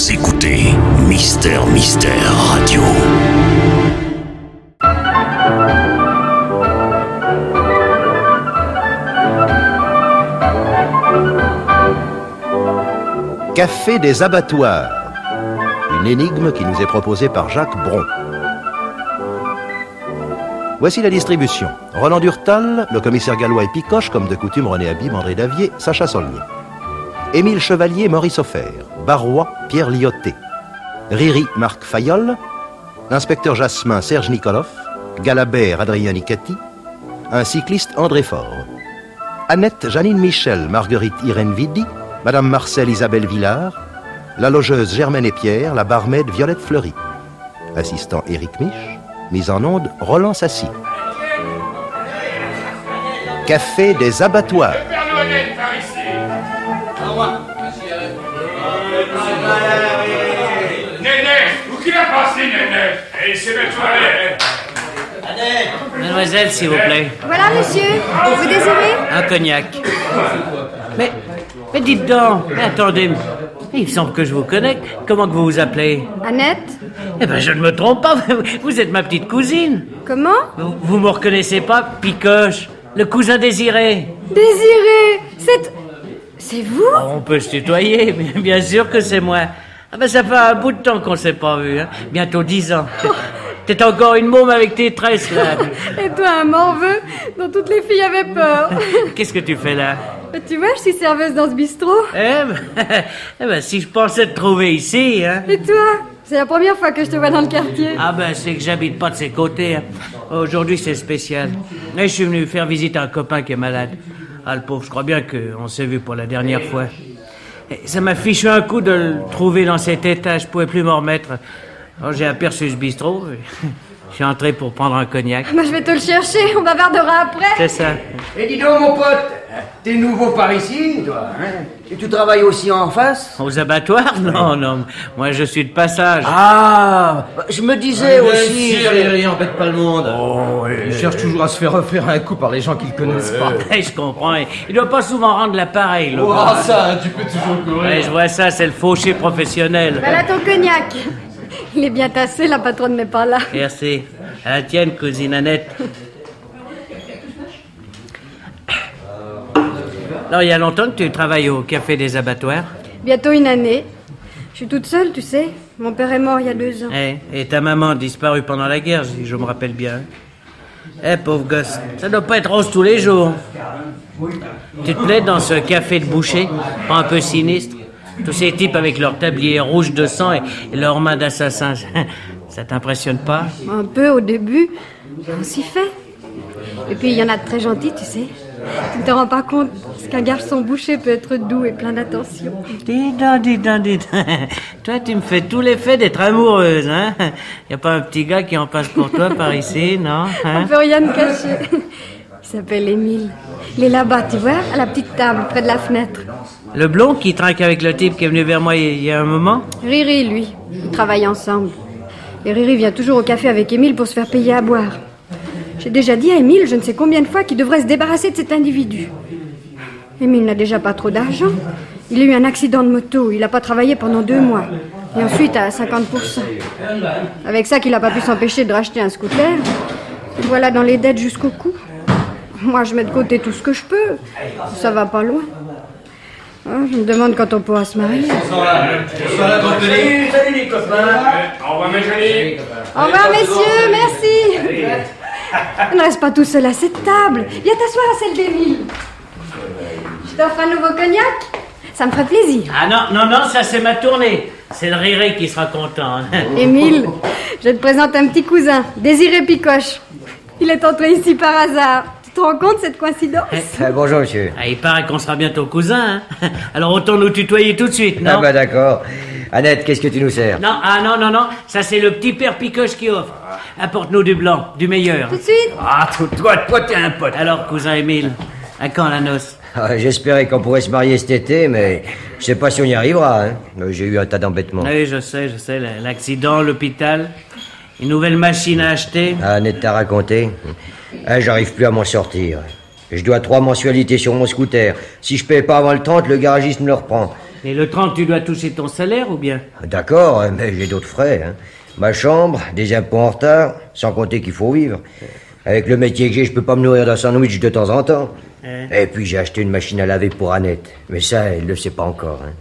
Vous écoutez Mister Radio. Café des abattoirs. Une énigme qui nous est proposée par Jacques Bron. Voici la distribution. Roland Durtal, le commissaire Gallois et Picoche, comme de coutume René Habib, André Davier, Sacha Saulnier. Émile Chevalier, Maurice Offert. Barrois, Pierre Lioté. Riri, Marc Fayolle. L'inspecteur Jasmin, Serge Nikolov. Galabert, Adrien Nicati. Un cycliste, André Faure. Annette, Janine Michel, Marguerite Irène Vidi. Madame Marcel, Isabelle Villard. La logeuse, Germaine et Pierre. La barmaid, Violette Fleury. Assistant, Éric Mich. Mise en onde, Roland Sassy. Café des abattoirs. Néné, où qu'il a passé, Néné? Et c'est mes toilettes. Mademoiselle, s'il vous plaît. Voilà, monsieur. Vous désirez? Un cognac. Mais dites donc, mais attendez, il me semble que je vous connais. Comment que vous vous appelez? Annette. Eh ben, je ne me trompe pas, vous êtes ma petite cousine. Comment? Vous me reconnaissez pas, Picoche, le cousin Désiré? Désiré, c'est vous? Oh, on peut se tutoyer, mais bien sûr que c'est moi. Ah ben, ça fait un bout de temps qu'on s'est pas vu, hein. Bientôt 10 ans. T'es encore une môme avec tes tresses, là. Et toi, un morveux dont toutes les filles avaient peur. Qu'est-ce que tu fais là? Tu vois, je suis serveuse dans ce bistrot. Eh ben, si je pensais te trouver ici, hein. Et toi? C'est la première fois que je te vois dans le quartier. Ah ben, c'est que j'habite pas de ces côtés, hein. Aujourd'hui, c'est spécial. Mais je suis venu faire visite à un copain qui est malade. Ah, le pauvre, je crois bien qu'on s'est vu pour la dernière fois. Et ça m'a fichu un coup de le trouver dans cet état, je pouvais plus m'en remettre. Alors, j'ai aperçu ce bistrot, je suis entré pour prendre un cognac. Moi, je vais te le chercher, on bavardera après. C'est ça. Et dis donc, mon pote, t'es nouveau par ici, toi, hein? Et tu travailles aussi en face? Aux abattoirs? Non, moi je suis de passage. Ah, je me disais aussi... Riri, embête pas le monde. Il cherche toujours à se faire offrir un coup par les gens qu'il connaissent pas. Je comprends, il doit pas souvent rendre l'appareil, le Oh, gars. ça, tu peux toujours courir. Ouais, je vois ça, c'est le fauché professionnel. Voilà ton cognac. Il est bien tassé, la patronne n'est pas là. Merci. À la tienne, cousine Annette. Alors, il y a longtemps que tu travailles au Café des Abattoirs? Bientôt une année. Je suis toute seule, tu sais. Mon père est mort il y a 2 ans. Et ta maman a disparu pendant la guerre, si je me rappelle bien. Pauvre gosse, ça doit pas être rose tous les jours. Tu te plais dans ce café de boucher, pas un peu sinistre? Tous ces types avec leurs tabliers rouges de sang et leurs mains d'assassins, ça t'impressionne pas? Un peu au début, on s'y fait. Et puis il y en a de très gentils, tu sais. Tu ne te rends pas compte qu'un garçon boucher peut être doux et plein d'attention. Dis donc. Toi, tu me fais tout l'effet d'être amoureuse, hein? Y a pas un petit gars qui en passe pour toi par ici, non? Hein? On peut rien te cacher. Il s'appelle Émile. Il est là-bas, tu vois, à la petite table, près de la fenêtre. Le blond qui trinque avec le type qui est venu vers moi il y a un moment? Riri, lui. Ils travaillent ensemble. Et Riri vient toujours au café avec Émile pour se faire payer à boire. J'ai déjà dit à Émile, je ne sais combien de fois, qu'il devrait se débarrasser de cet individu. Émile n'a déjà pas trop d'argent. Il a eu un accident de moto. Il n'a pas travaillé pendant 2 mois. Et ensuite, à 50%. Avec ça, qu'il n'a pas pu s'empêcher de racheter un scooter. Le voilà dans les dettes jusqu'au cou. Moi, je mets de côté tout ce que je peux. Ça va pas loin. Je me demande quand on pourra se marier. Salut les copains. Au revoir, mes jolis. Au revoir, messieurs, merci. Ne reste pas tout seul à cette table. Viens t'asseoir à celle d'Émile. Je t'offre un nouveau cognac. Ça me ferait plaisir. Ah non, ça c'est ma tournée. C'est le Riré qui sera content. Émile, je te présente un petit cousin, Désiré Picoche. Il est entré ici par hasard. Tu te rends compte cette coïncidence? Bonjour, monsieur. Ah, il paraît qu'on sera bientôt cousins, hein? Alors autant nous tutoyer tout de suite, non? Ah bah d'accord. Annette, qu'est-ce que tu nous sers? Non, ça c'est le petit père Picoche qui offre. Apporte-nous du blanc, du meilleur. Tout de suite. Ah, toi t'es un pote. Alors, cousin Émile, à quand la noce? J'espérais qu'on pourrait se marier cet été, mais je sais pas si on y arrivera, hein. J'ai eu un tas d'embêtements. Oui, je sais, l'accident, l'hôpital, une nouvelle machine à acheter. Ah, Annette t'a raconté. J'arrive plus à m'en sortir. Je dois 3 mensualités sur mon scooter. Si je paye pas avant le 30, le garagiste me le reprend. Et le 30, tu dois toucher ton salaire ou bien? D'accord, mais j'ai d'autres frais. Hein. Ma chambre, des impôts en retard, sans compter qu'il faut vivre. Avec le métier que j'ai, je peux pas me nourrir d'un sandwich de temps en temps. Et puis j'ai acheté une machine à laver pour Annette. Mais ça, elle le sait pas encore. Hein.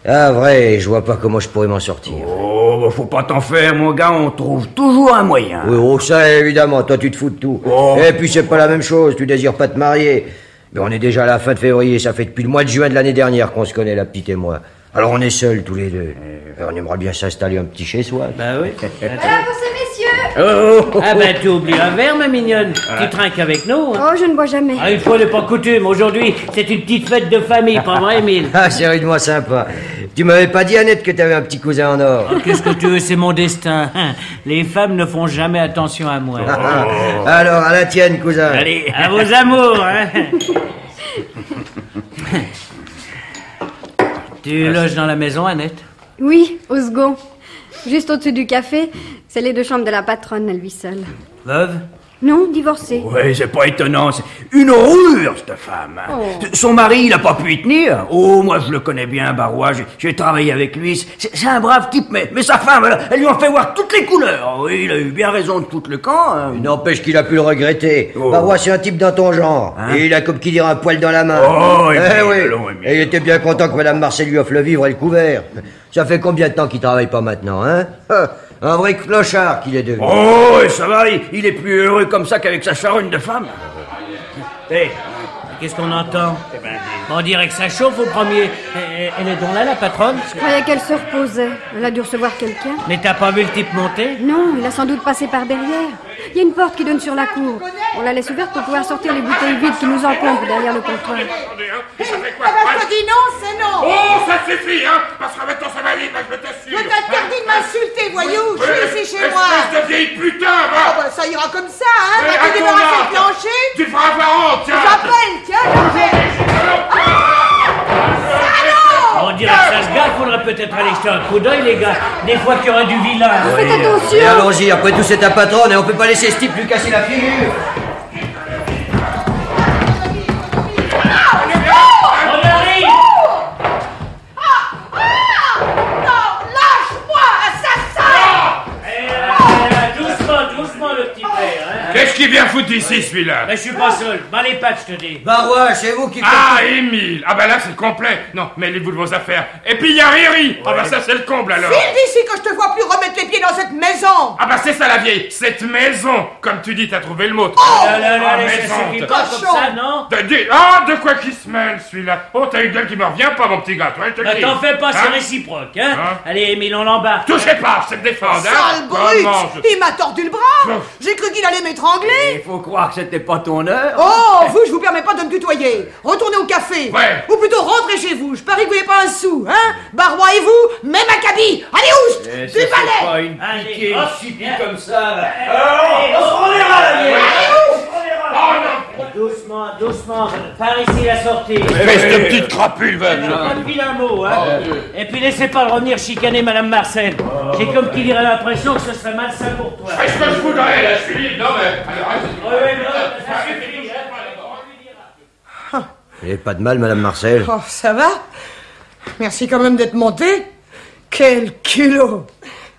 Ah, vrai, je vois pas comment je pourrais m'en sortir. Oh, bah, faut pas t'en faire, mon gars, on trouve toujours un moyen. Oui, oh, ça, évidemment, toi, tu te fous de tout. Oh. Et puis, c'est pas la même chose, tu désires pas te marier. Mais on est déjà à la fin de février, ça fait depuis le mois de juin de l'année dernière qu'on se connaît, la petite et moi. Alors, on est seuls, tous les deux. Et on aimerait bien s'installer un petit chez-soi. Bah oui. Voilà pour ces messieurs. Oh. Ah ben, tu oublies un verre, ma mignonne. Tu trinques avec nous, hein. Oh, je ne bois jamais. Ah, une fois n'est pas coutume. Aujourd'hui, c'est une petite fête de famille, pas vrai, Émile? Ah, c'est rudement sympa. Tu m'avais pas dit, Annette, que t'avais un petit cousin en or. Oh, qu'est-ce que tu veux, c'est mon destin. Les femmes ne font jamais attention à moi. Alors, à la tienne, cousin. Allez, à vos amours, hein. Tu loges dans la maison, Annette? Oui, au second. Juste au-dessus du café, c'est les 2 chambres de la patronne, à lui seule. Veuve? Non, divorcée. Ouais, c'est pas étonnant, c'est une horreur, cette femme. Oh. Son mari, il a pas pu y tenir. Oh, moi, je le connais bien, Barrois, j'ai travaillé avec lui. C'est un brave type, mais sa femme, elle lui en fait voir toutes les couleurs. Oui, il a eu bien raison de tout le camp. Hein. Il n'empêche qu'il a pu le regretter. Oh. Barrois, c'est un type dans ton genre. Hein? Et il a, comme qui dirait, un poil dans la main. Oh, oui. Émile. Et il était bien content que Madame Marcel lui offre le vivre et le couvert. Ça fait combien de temps qu'il travaille pas maintenant, hein? Un vrai clochard qu'il est devenu. Oh, et ça va, il est plus heureux comme ça qu'avec sa charogne de femme. Hé, qu'est-ce qu'on entend? On dirait que ça chauffe au premier. Elle est donc là, la patronne? Je croyais qu'elle se reposait. Elle a dû recevoir quelqu'un. Mais t'as pas vu le type monter? Non, il a sans doute passé par derrière. Il y a une porte qui donne sur la cour. On la laisse ouverte pour pouvoir sortir les bouteilles vides qui nous encombrent derrière le comptoir. Attendez, hein. Ça fait quoi? Je te dis non, c'est non. Oh, ça suffit, hein. Parce que maintenant, ça va vite, je t'assure. Je t'interdis de m'insulter, voyou. Je suis ici chez moi. Espèce de vieille putain, Oh, va. bah, ça ira comme ça, hein. Mais T'as à pu ton débarrasser âge, le plancher. Tu feras avoir honte, tiens. J'appelle, tiens, j'appelle. On dirait que ça se gaffe, faudrait peut-être aller jeter un coup d'œil, les gars. Des fois qu'il y aura du vilain. Faites Et attention. allons-y, après tout, c'est ta patronne et on peut pas laisser ce type lui casser la figure. On arrive! Non, lâche-moi, assassin. Doucement, le petit père, hein. Qu'est-ce qu'il vient foutre ici, celui-là? Mais je suis pas seul. Bas les pattes, je te dis. Barrois, c'est vous qui faites... Ah, Émile. Ah, bah là, c'est complet. Non, mêlez-vous de vos affaires. Et puis, il y a Riri. Ah, bah ça, c'est le comble, alors. File d'ici que je te vois plus remettre les pieds dans cette maison. Ah, bah c'est ça, la vieille. Cette maison. Comme tu dis, t'as trouvé le mot. Là, ça maison. suffit pas comme ça, non? De quoi qu'il se mêle, celui-là. Oh, t'as une gueule qui me revient pas, mon petit gars, toi, je te le Bah, dis. t'en fais pas, c'est Hein? réciproque, hein? Hein? Allez, Émile, on l'embarque. Touchez pas, c'est me défendre, hein. Sale brute. Comment Il m'a tordu le bras. J'ai cru qu'il allait m'étrangler. Il faut croire que c'était pas ton heure. Oh, vous, je vous permets pas de me tutoyer. Retournez au café. Ouais. Ou plutôt rentrez chez vous. Je parie que vous n'avez pas un sou, hein. Barrois et vous, même acabit. Allez, oust. Du balai. Pas une Allez, piquée, hop, une chippie viens. comme ça, là. Doucement. Par ici, la sortie. Espèce de petite crapule, va. Pas de vilain mot, hein. Et puis laissez pas le revenir chicaner Madame Marcel. J'ai comme qui dirait l'impression que ce serait malsain pour toi. Est-ce que je voudrais, là, je suis libre. Non, mais... Alors, Ça suffit, hein. Il n'y a pas de mal, Madame Marcel. Oh, ça va. Merci quand même d'être monté. Quel culot.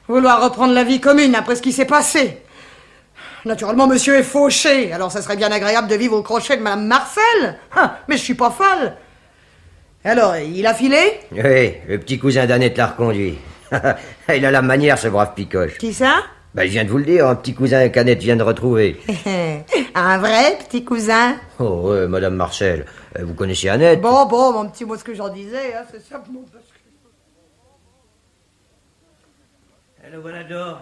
Vouloir reprendre la vie commune après ce qui s'est passé. Naturellement, monsieur est fauché, alors ça serait bien agréable de vivre au crochet de Madame Marcel. Mais je suis pas folle. Alors, il a filé? Oui, le petit cousin d'Annette l'a reconduit. Il a la manière, ce brave picoche. Qui ça? Ben, je viens de vous le dire, un petit cousin qu'Annette vient de retrouver. Un vrai petit cousin? Oh, ouais, Madame Marcel, vous connaissez Annette? Bon, mon petit mot, ce que j'en disais, hein, c'est simplement parce que... Le voilà dehors.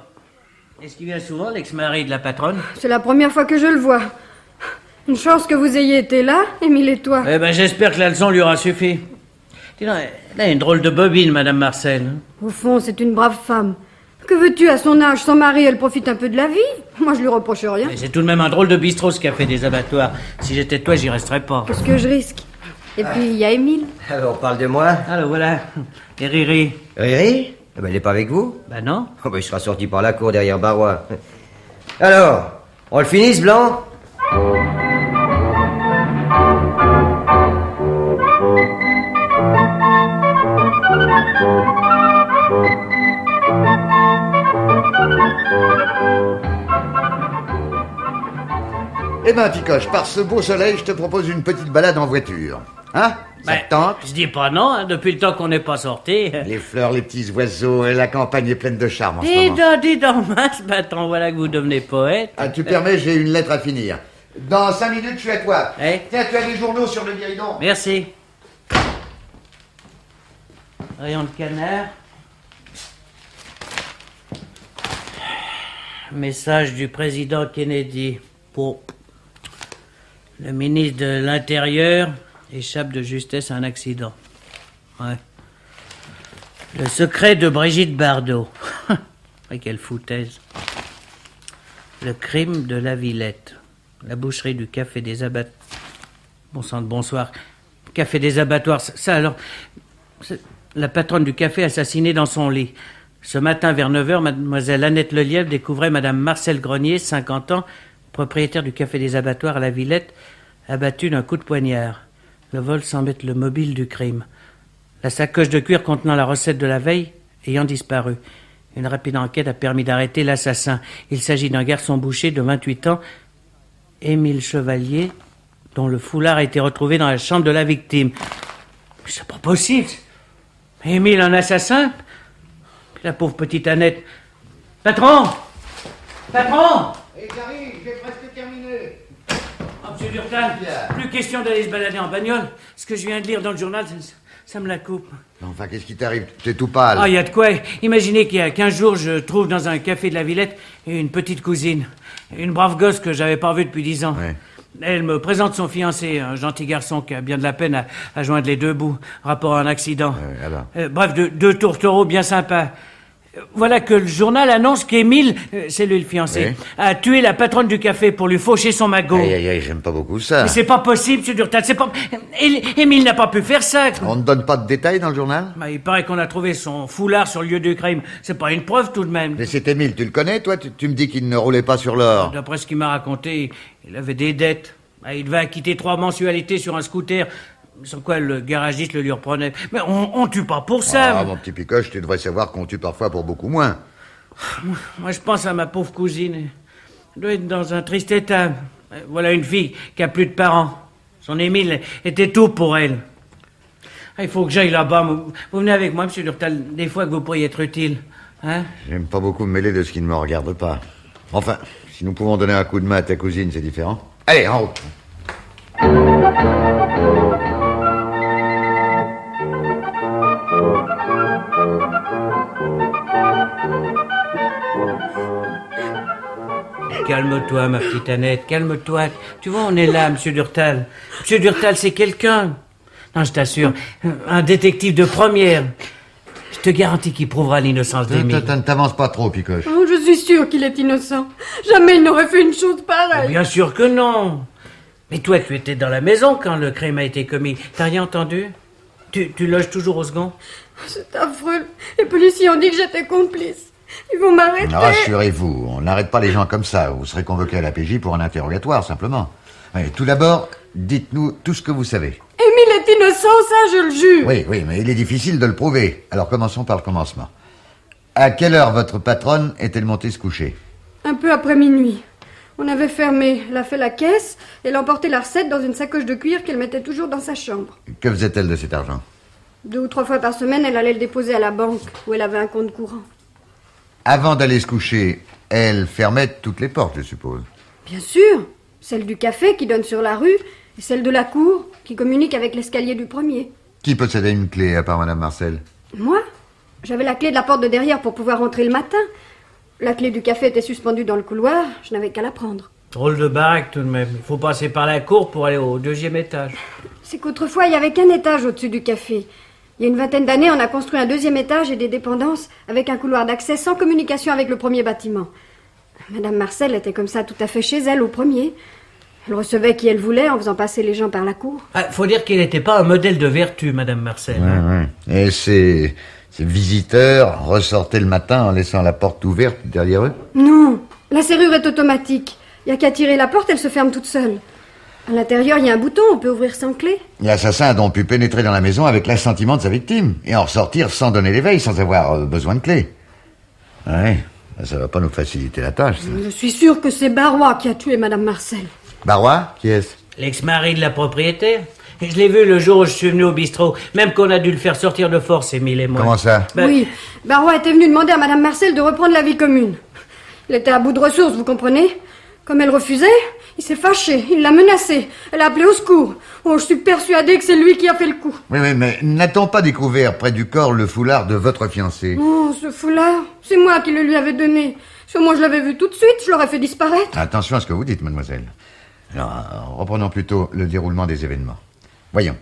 Est-ce qu'il vient souvent, l'ex-mari de la patronne? C'est la première fois que je le vois. Une chance que vous ayez été là, Émile et toi. Eh ben, j'espère que la leçon lui aura suffi. Dis donc, elle a une drôle de bobine, Madame Marcel. Au fond, c'est une brave femme. Que veux-tu, à son âge, sans mari, elle profite un peu de la vie. Moi, je lui reproche rien. Mais c'est tout de même un drôle de bistrot, ce café des abattoirs. Si j'étais toi, j'y resterais pas. Qu'est-ce que je risque? Et puis, il y a Émile. On parle de moi? Alors voilà. Et Riri? Riri? Eh ben, il n'est pas avec vous? Ben non. Oh, ben, il sera sorti par la cour derrière Barrois. Alors, on le finit, ce blanc? Eh ben, Picoche, par ce beau soleil, je te propose une petite balade en voiture. Hein? Ça te tente? Je dis pas non, hein, depuis le temps qu'on n'est pas sorti. Les fleurs, les petits oiseaux, la campagne est pleine de charme en ce moment. Dis donc, mince, attends, voilà que vous devenez poète. Ah, tu permets, j'ai une lettre à finir. Dans 5 minutes, je suis à toi. Eh? Tiens, tu as les journaux sur le guéridon. Merci. Rayon de canard. Message du président Kennedy pour le ministre de l'Intérieur échappe de justesse à un accident. Ouais. Le secret de Brigitte Bardot. Quelle foutaise. Le crime de la Villette. La boucherie du Café des Abattoirs. Bon sang de bonsoir. Café des Abattoirs, ça alors... La patronne du café assassinée dans son lit. Ce matin, vers 9h, mademoiselle Annette Lelièvre découvrait madame Marcel Grenier, 50 ans, propriétaire du Café des Abattoirs à la Villette, abattue d'un coup de poignard. Le vol semble être le mobile du crime. La sacoche de cuir contenant la recette de la veille ayant disparu. Une rapide enquête a permis d'arrêter l'assassin. Il s'agit d'un garçon boucher de 28 ans, Émile Chevalier, dont le foulard a été retrouvé dans la chambre de la victime. Mais c'est pas possible. Émile, un assassin? La pauvre petite Annette. Patron! Patron! Et j'arrive, j'ai presque terminé. Oh, monsieur Durtal, plus question d'aller se balader en bagnole. Ce que je viens de lire dans le journal, ça me la coupe. Enfin, qu'est-ce qui t'arrive? T'es tout pâle. Ah, il y a de quoi. Imaginez qu'il y a 15 jours, je trouve dans un café de la Villette une petite cousine. Une brave gosse que j'avais pas vue depuis 10 ans. Ouais. Elle me présente son fiancé, un gentil garçon qui a bien de la peine à joindre les deux bouts, rapport à un accident. Bref, deux tourtereaux bien sympas. Voilà que le journal annonce qu'Émile, c'est lui le fiancé, a tué la patronne du café pour lui faucher son magot. Aïe, j'aime pas beaucoup ça. Mais c'est pas possible, monsieur Durtal, c'est pas... Émile n'a pas pu faire ça. On ne donne pas de détails dans le journal? Il paraît qu'on a trouvé son foulard sur le lieu du crime. C'est pas une preuve tout de même. Mais c'est Émile, tu le connais, toi? Tu me dis qu'il ne roulait pas sur l'or. D'après ce qu'il m'a raconté, il avait des dettes. Il devait acquitter 3 mensualités sur un scooter... Sans quoi le garagiste le lui reprenait. Mais on tue pas pour ça. Ah, mon petit Picoche, tu devrais savoir qu'on tue parfois pour beaucoup moins. Moi, je pense à ma pauvre cousine. Elle doit être dans un triste état. Voilà une fille qui a plus de parents. Son Émile était tout pour elle. Il faut que j'aille là-bas. Vous venez avec moi, monsieur Durtal, des fois que vous pourriez être utile. Hein? J'aime pas beaucoup me mêler de ce qui ne me regarde pas. Enfin, si nous pouvons donner un coup de main à ta cousine, c'est différent. Allez, en route. Calme-toi, ma petite Annette, calme-toi. Tu vois, on est là, monsieur Durtal. Monsieur Durtal, c'est quelqu'un. Non, je t'assure, un détective de première. Je te garantis qu'il prouvera l'innocence d'Émile. Ne t'avance pas trop, Picoche. Oh, je suis sûre qu'il est innocent. Jamais il n'aurait fait une chose pareille. Bien sûr que non. Mais toi, tu étais dans la maison quand le crime a été commis. T'as rien entendu? Tu loges toujours au second? C'est affreux. Les policiers ont dit que j'étais complice. Ils vont m'arrêter. Rassurez-vous, on n'arrête pas les gens comme ça. Vous serez convoqué à la PJ pour un interrogatoire, simplement. Allez, tout d'abord, dites-nous tout ce que vous savez. Émile est innocent, ça, je le jure. Oui, mais il est difficile de le prouver. Alors commençons par le commencement. À quelle heure votre patronne est-elle montée se coucher? Un peu après minuit. On avait fermé. Elle a fait la caisse et elle a emporté la recette dans une sacoche de cuir qu'elle mettait toujours dans sa chambre. Que faisait-elle de cet argent? 2 ou 3 fois par semaine, elle allait le déposer à la banque où elle avait un compte courant. Avant d'aller se coucher, elle fermait toutes les portes, je suppose. Bien sûr. Celle du café qui donne sur la rue et celle de la cour qui communique avec l'escalier du premier. Qui possédait une clé à part Madame Marcel? Moi? J'avais la clé de la porte de derrière pour pouvoir rentrer le matin. La clé du café était suspendue dans le couloir, je n'avais qu'à la prendre. Drôle de baraque tout de même. Il faut passer par la cour pour aller au 2e étage. C'est qu'autrefois, il n'y avait qu'un étage au-dessus du café. Il y a une 20aine d'années, on a construit un 2e étage et des dépendances avec un couloir d'accès sans communication avec le premier bâtiment. Madame Marcel était comme ça tout à fait chez elle au premier. Elle recevait qui elle voulait en faisant passer les gens par la cour. Faut dire qu'elle n'était pas un modèle de vertu, Madame Marcel. Ouais. Et ces visiteurs ressortaient le matin en laissant la porte ouverte derrière eux? Non, la serrure est automatique. Il n'y a qu'à tirer la porte, elle se ferme toute seule. À l'intérieur, il y a un bouton, on peut ouvrir sans clé. L'assassin a donc pu pénétrer dans la maison avec l'assentiment de sa victime et en ressortir sans donner l'éveil, sans avoir besoin de clé. Ouais, ça va pas nous faciliter la tâche, ça. Je suis sûre que c'est Barrois qui a tué Madame Marcel. Barrois, qui est-ce? L'ex-mari de la propriétaire. Je l'ai vu le jour où je suis venu au bistrot. Même qu'on a dû le faire sortir de force, Émile et moi. Comment ça? Oui, Barrois était venu demander à Madame Marcel de reprendre la vie commune. Il était à bout de ressources, vous comprenez? Comme elle refusait, il s'est fâché, il l'a menacée. Elle a appelé au secours. Oh, je suis persuadée que c'est lui qui a fait le coup. Oui, mais n'a-t-on pas découvert près du corps le foulard de votre fiancé? Oh, ce foulard, c'est moi qui le lui avais donné. Si moi je l'avais vu tout de suite, je l'aurais fait disparaître. Attention à ce que vous dites, mademoiselle. Alors, reprenons plutôt le déroulement des événements. Voyons.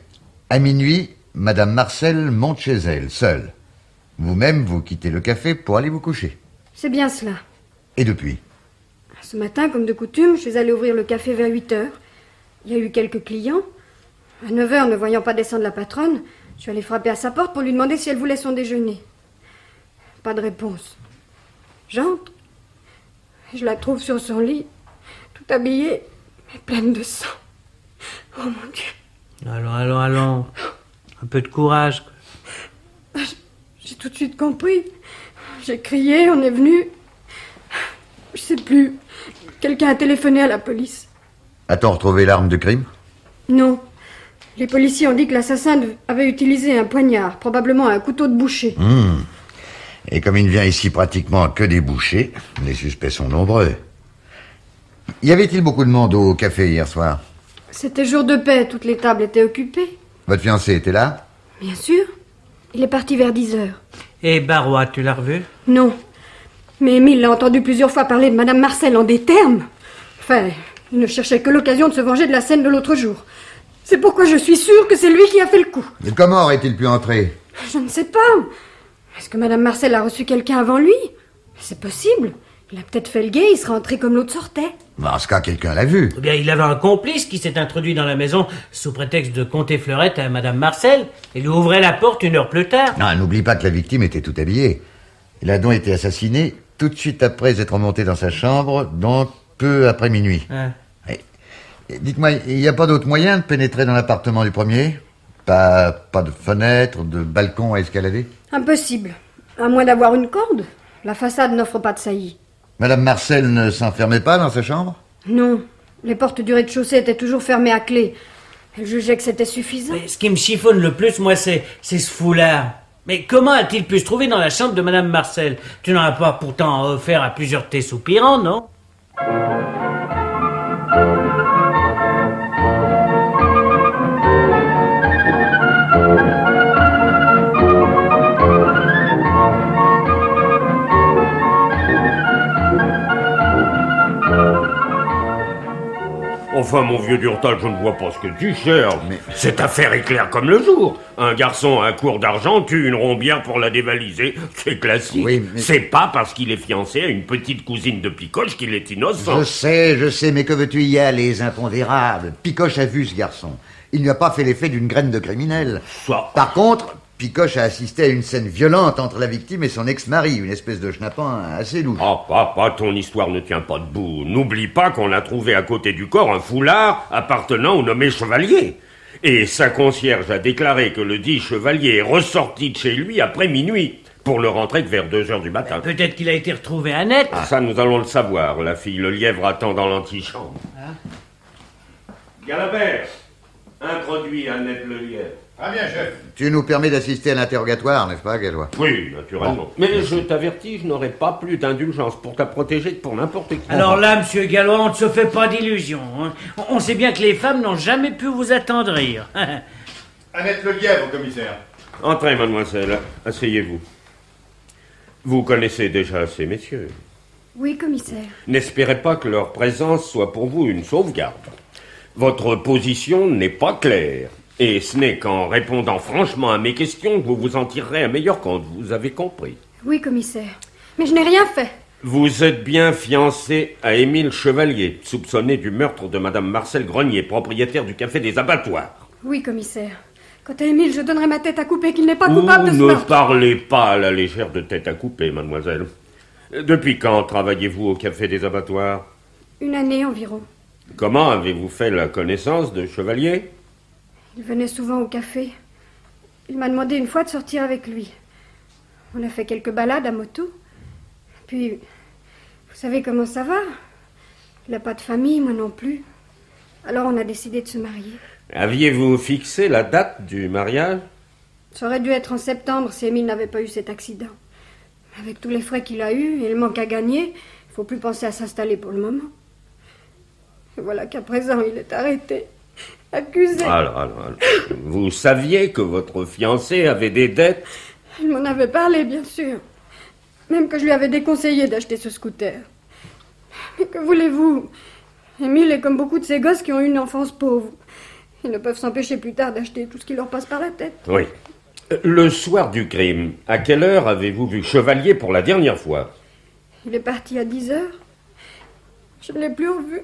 À minuit, Madame Marcel monte chez elle, seule. Vous-même, vous quittez le café pour aller vous coucher. C'est bien cela. Et depuis? Ce matin, comme de coutume, je suis allée ouvrir le café vers 8 heures. Il y a eu quelques clients. À 9 heures, ne voyant pas descendre la patronne, je suis allée frapper à sa porte pour lui demander si elle voulait son déjeuner. Pas de réponse. J'entre. Je la trouve sur son lit, tout habillée, mais pleine de sang. Oh mon Dieu. Allons. Un peu de courage. J'ai tout de suite compris. J'ai crié, on est venu. Je sais plus. Quelqu'un a téléphoné à la police. A-t-on retrouvé l'arme de crime? Non. Les policiers ont dit que l'assassin avait utilisé un poignard, probablement un couteau de boucher. Et comme il ne vient ici pratiquement que des bouchers, les suspects sont nombreux. Y avait-il beaucoup de monde au café hier soir? C'était jour de paix, toutes les tables étaient occupées. Votre fiancé était là? Bien sûr. Il est parti vers 10 heures. Et Barrois, tu l'as revu? Non. Mais Émile l'a entendu plusieurs fois parler de Madame Marcel en des termes. Enfin, il ne cherchait que l'occasion de se venger de la scène de l'autre jour. C'est pourquoi je suis sûre que c'est lui qui a fait le coup. Et comment aurait-il pu entrer? Je ne sais pas. Est-ce que Madame Marcel a reçu quelqu'un avant lui? C'est possible. Il a peut-être fait le guet, il serait entré comme l'autre sortait. En ce cas, quelqu'un l'a vu. Eh bien, il avait un complice qui s'est introduit dans la maison sous prétexte de conter fleurette à Madame Marcel et lui ouvrait la porte 1 heure plus tard. Non, n'oublie pas que la victime était tout habillée. Il a donc été assassiné tout de suite après être monté dans sa chambre, donc peu après minuit. Et dites-moi, il n'y a pas d'autre moyen de pénétrer dans l'appartement du premier? Pas de fenêtre, de balcon à escalader? Impossible. À moins d'avoir une corde. La façade n'offre pas de saillie. Madame Marcel ne s'enfermait pas dans sa chambre? Non. Les portes du rez-de-chaussée étaient toujours fermées à clé. Elle jugeait que c'était suffisant. Mais ce qui me chiffonne le plus, moi, c'est ce foulard. Mais comment a-t-il pu se trouver dans la chambre de Madame Marcel? Tu n'en as pas pourtant offert à plusieurs de tes soupirants, non? Enfin, mon vieux Durtal, je ne vois pas ce que tu cherches. Mais cette affaire est claire comme le jour. Un garçon à court d'argent tue une rombière pour la dévaliser. C'est classique. Oui, mais... C'est pas parce qu'il est fiancé à une petite cousine de Picoche qu'il est innocent. Je sais, mais que veux-tu y aller, les impondérables? Picoche a vu ce garçon. Il n'y a pas fait l'effet d'une graine de criminel. Ça. Par contre, Picoche a assisté à une scène violente entre la victime et son ex-mari, une espèce de schnappant assez louche. Ah, papa, ton histoire ne tient pas debout. N'oublie pas qu'on a trouvé à côté du corps un foulard appartenant au nommé Chevalier. Et sa concierge a déclaré que le dit Chevalier est ressorti de chez lui après minuit, pour ne rentrer que vers 2 heures du matin. Peut-être qu'il a été retrouvé à Net. Ça, nous allons le savoir. La fille Le Lièvre attend dans l'antichambre. Galabert, introduis Annette Le Lièvre. Ah bien, chef. Tu nous permets d'assister à l'interrogatoire, n'est-ce pas, Gallois? Oui, naturellement. Bon. Mais je t'avertis, je n'aurai pas plus d'indulgence pour ta protéger que pour n'importe qui. Alors là, monsieur Gallois, on ne se fait pas d'illusions. Hein. On sait bien que les femmes n'ont jamais pu vous attendrir. Annette Le Lièvre, commissaire. Entrez, mademoiselle. Asseyez-vous. Vous connaissez déjà ces messieurs. Oui, commissaire. N'espérez pas que leur présence soit pour vous une sauvegarde. Votre position n'est pas claire. Et ce n'est qu'en répondant franchement à mes questions que vous vous en tirerez un meilleur compte. Vous avez compris? Oui, commissaire. Mais je n'ai rien fait. Vous êtes bien fiancé à Émile Chevalier, soupçonné du meurtre de Madame Marcel Grenier, propriétaire du Café des Abattoirs. Oui, commissaire. Quant à Émile, je donnerai ma tête à couper qu'il n'est pas coupable de ce meurtre. Ne parlez pas à la légère de tête à couper, mademoiselle. Depuis quand travaillez-vous au Café des Abattoirs? 1 année environ. Comment avez-vous fait la connaissance de Chevalier? Il venait souvent au café. Il m'a demandé une fois de sortir avec lui. On a fait quelques balades à moto. Puis, vous savez comment ça va? Il n'a pas de famille, moi non plus. Alors on a décidé de se marier. Aviez-vous fixé la date du mariage? Ça aurait dû être en septembre si Émile n'avait pas eu cet accident. Avec tous les frais qu'il a eus et le manque à gagner, il faut plus penser à s'installer pour le moment. Et voilà qu'à présent, il est arrêté, accusé. Alors, vous saviez que votre fiancé avait des dettes? Il m'en avait parlé, bien sûr. Même que je lui avais déconseillé d'acheter ce scooter. Mais que voulez-vous? Émile est comme beaucoup de ces gosses qui ont eu une enfance pauvre. Ils ne peuvent s'empêcher plus tard d'acheter tout ce qui leur passe par la tête. Oui. Le soir du crime, à quelle heure avez-vous vu Chevalier pour la dernière fois? Il est parti à 10 heures. Je ne l'ai plus revu.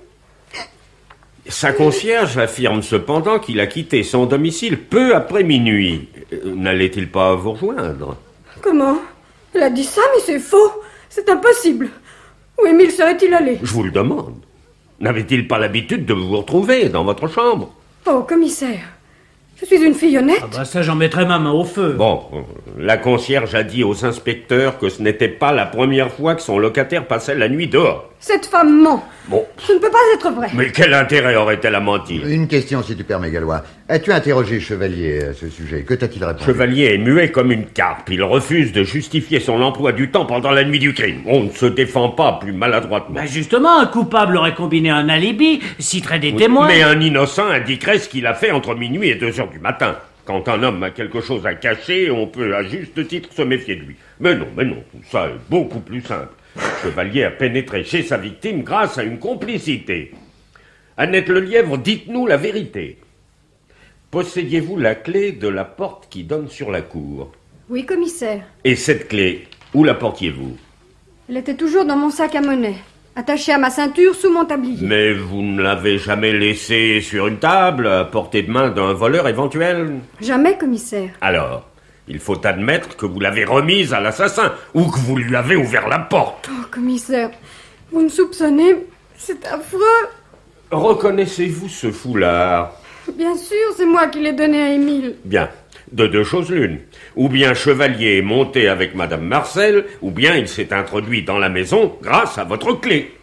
Sa concierge affirme cependant qu'il a quitté son domicile peu après minuit. N'allait-il pas vous rejoindre? Comment? Il a dit ça, mais c'est faux. C'est impossible. Où Émile serait-il allé? Je vous le demande. N'avait-il pas l'habitude de vous retrouver dans votre chambre? Oh, commissaire, je suis une fille honnête. Ah bah ça, j'en mettrais ma main au feu. Bon, la concierge a dit aux inspecteurs que ce n'était pas la première fois que son locataire passait la nuit dehors. Cette femme ment. Bon. Ce ne peut pas être vrai. Mais quel intérêt aurait-elle à mentir? Une question, si tu permets, Gallois. As-tu interrogé Chevalier à ce sujet? Que t'a-t-il répondu? Chevalier est muet comme une carpe. Il refuse de justifier son emploi du temps pendant la nuit du crime. On ne se défend pas plus maladroitement. Bah justement, un coupable aurait combiné un alibi, citerait des témoins. Mais un innocent indiquerait ce qu'il a fait entre minuit et 2 heures du matin. Quand un homme a quelque chose à cacher, on peut à juste titre se méfier de lui. Mais non, tout ça est beaucoup plus simple. Chevalier a pénétré chez sa victime grâce à une complicité. Annette Lelièvre, dites-nous la vérité. Possédiez-vous la clé de la porte qui donne sur la cour? Oui, commissaire. Et cette clé, où la portiez-vous? Elle était toujours dans mon sac à monnaie, attachée à ma ceinture sous mon tablier. Mais vous ne l'avez jamais laissée sur une table, à portée de main d'un voleur éventuel? Jamais, commissaire. Alors, il faut admettre que vous l'avez remise à l'assassin, ou que vous lui avez ouvert la porte. Oh, commissaire, vous me soupçonnez? C'est affreux. Reconnaissez-vous ce foulard? Bien sûr, c'est moi qui l'ai donné à Émile. Bien. De deux choses l'une. Ou bien Chevalier est monté avec Madame Marcel, ou bien il s'est introduit dans la maison grâce à votre clé.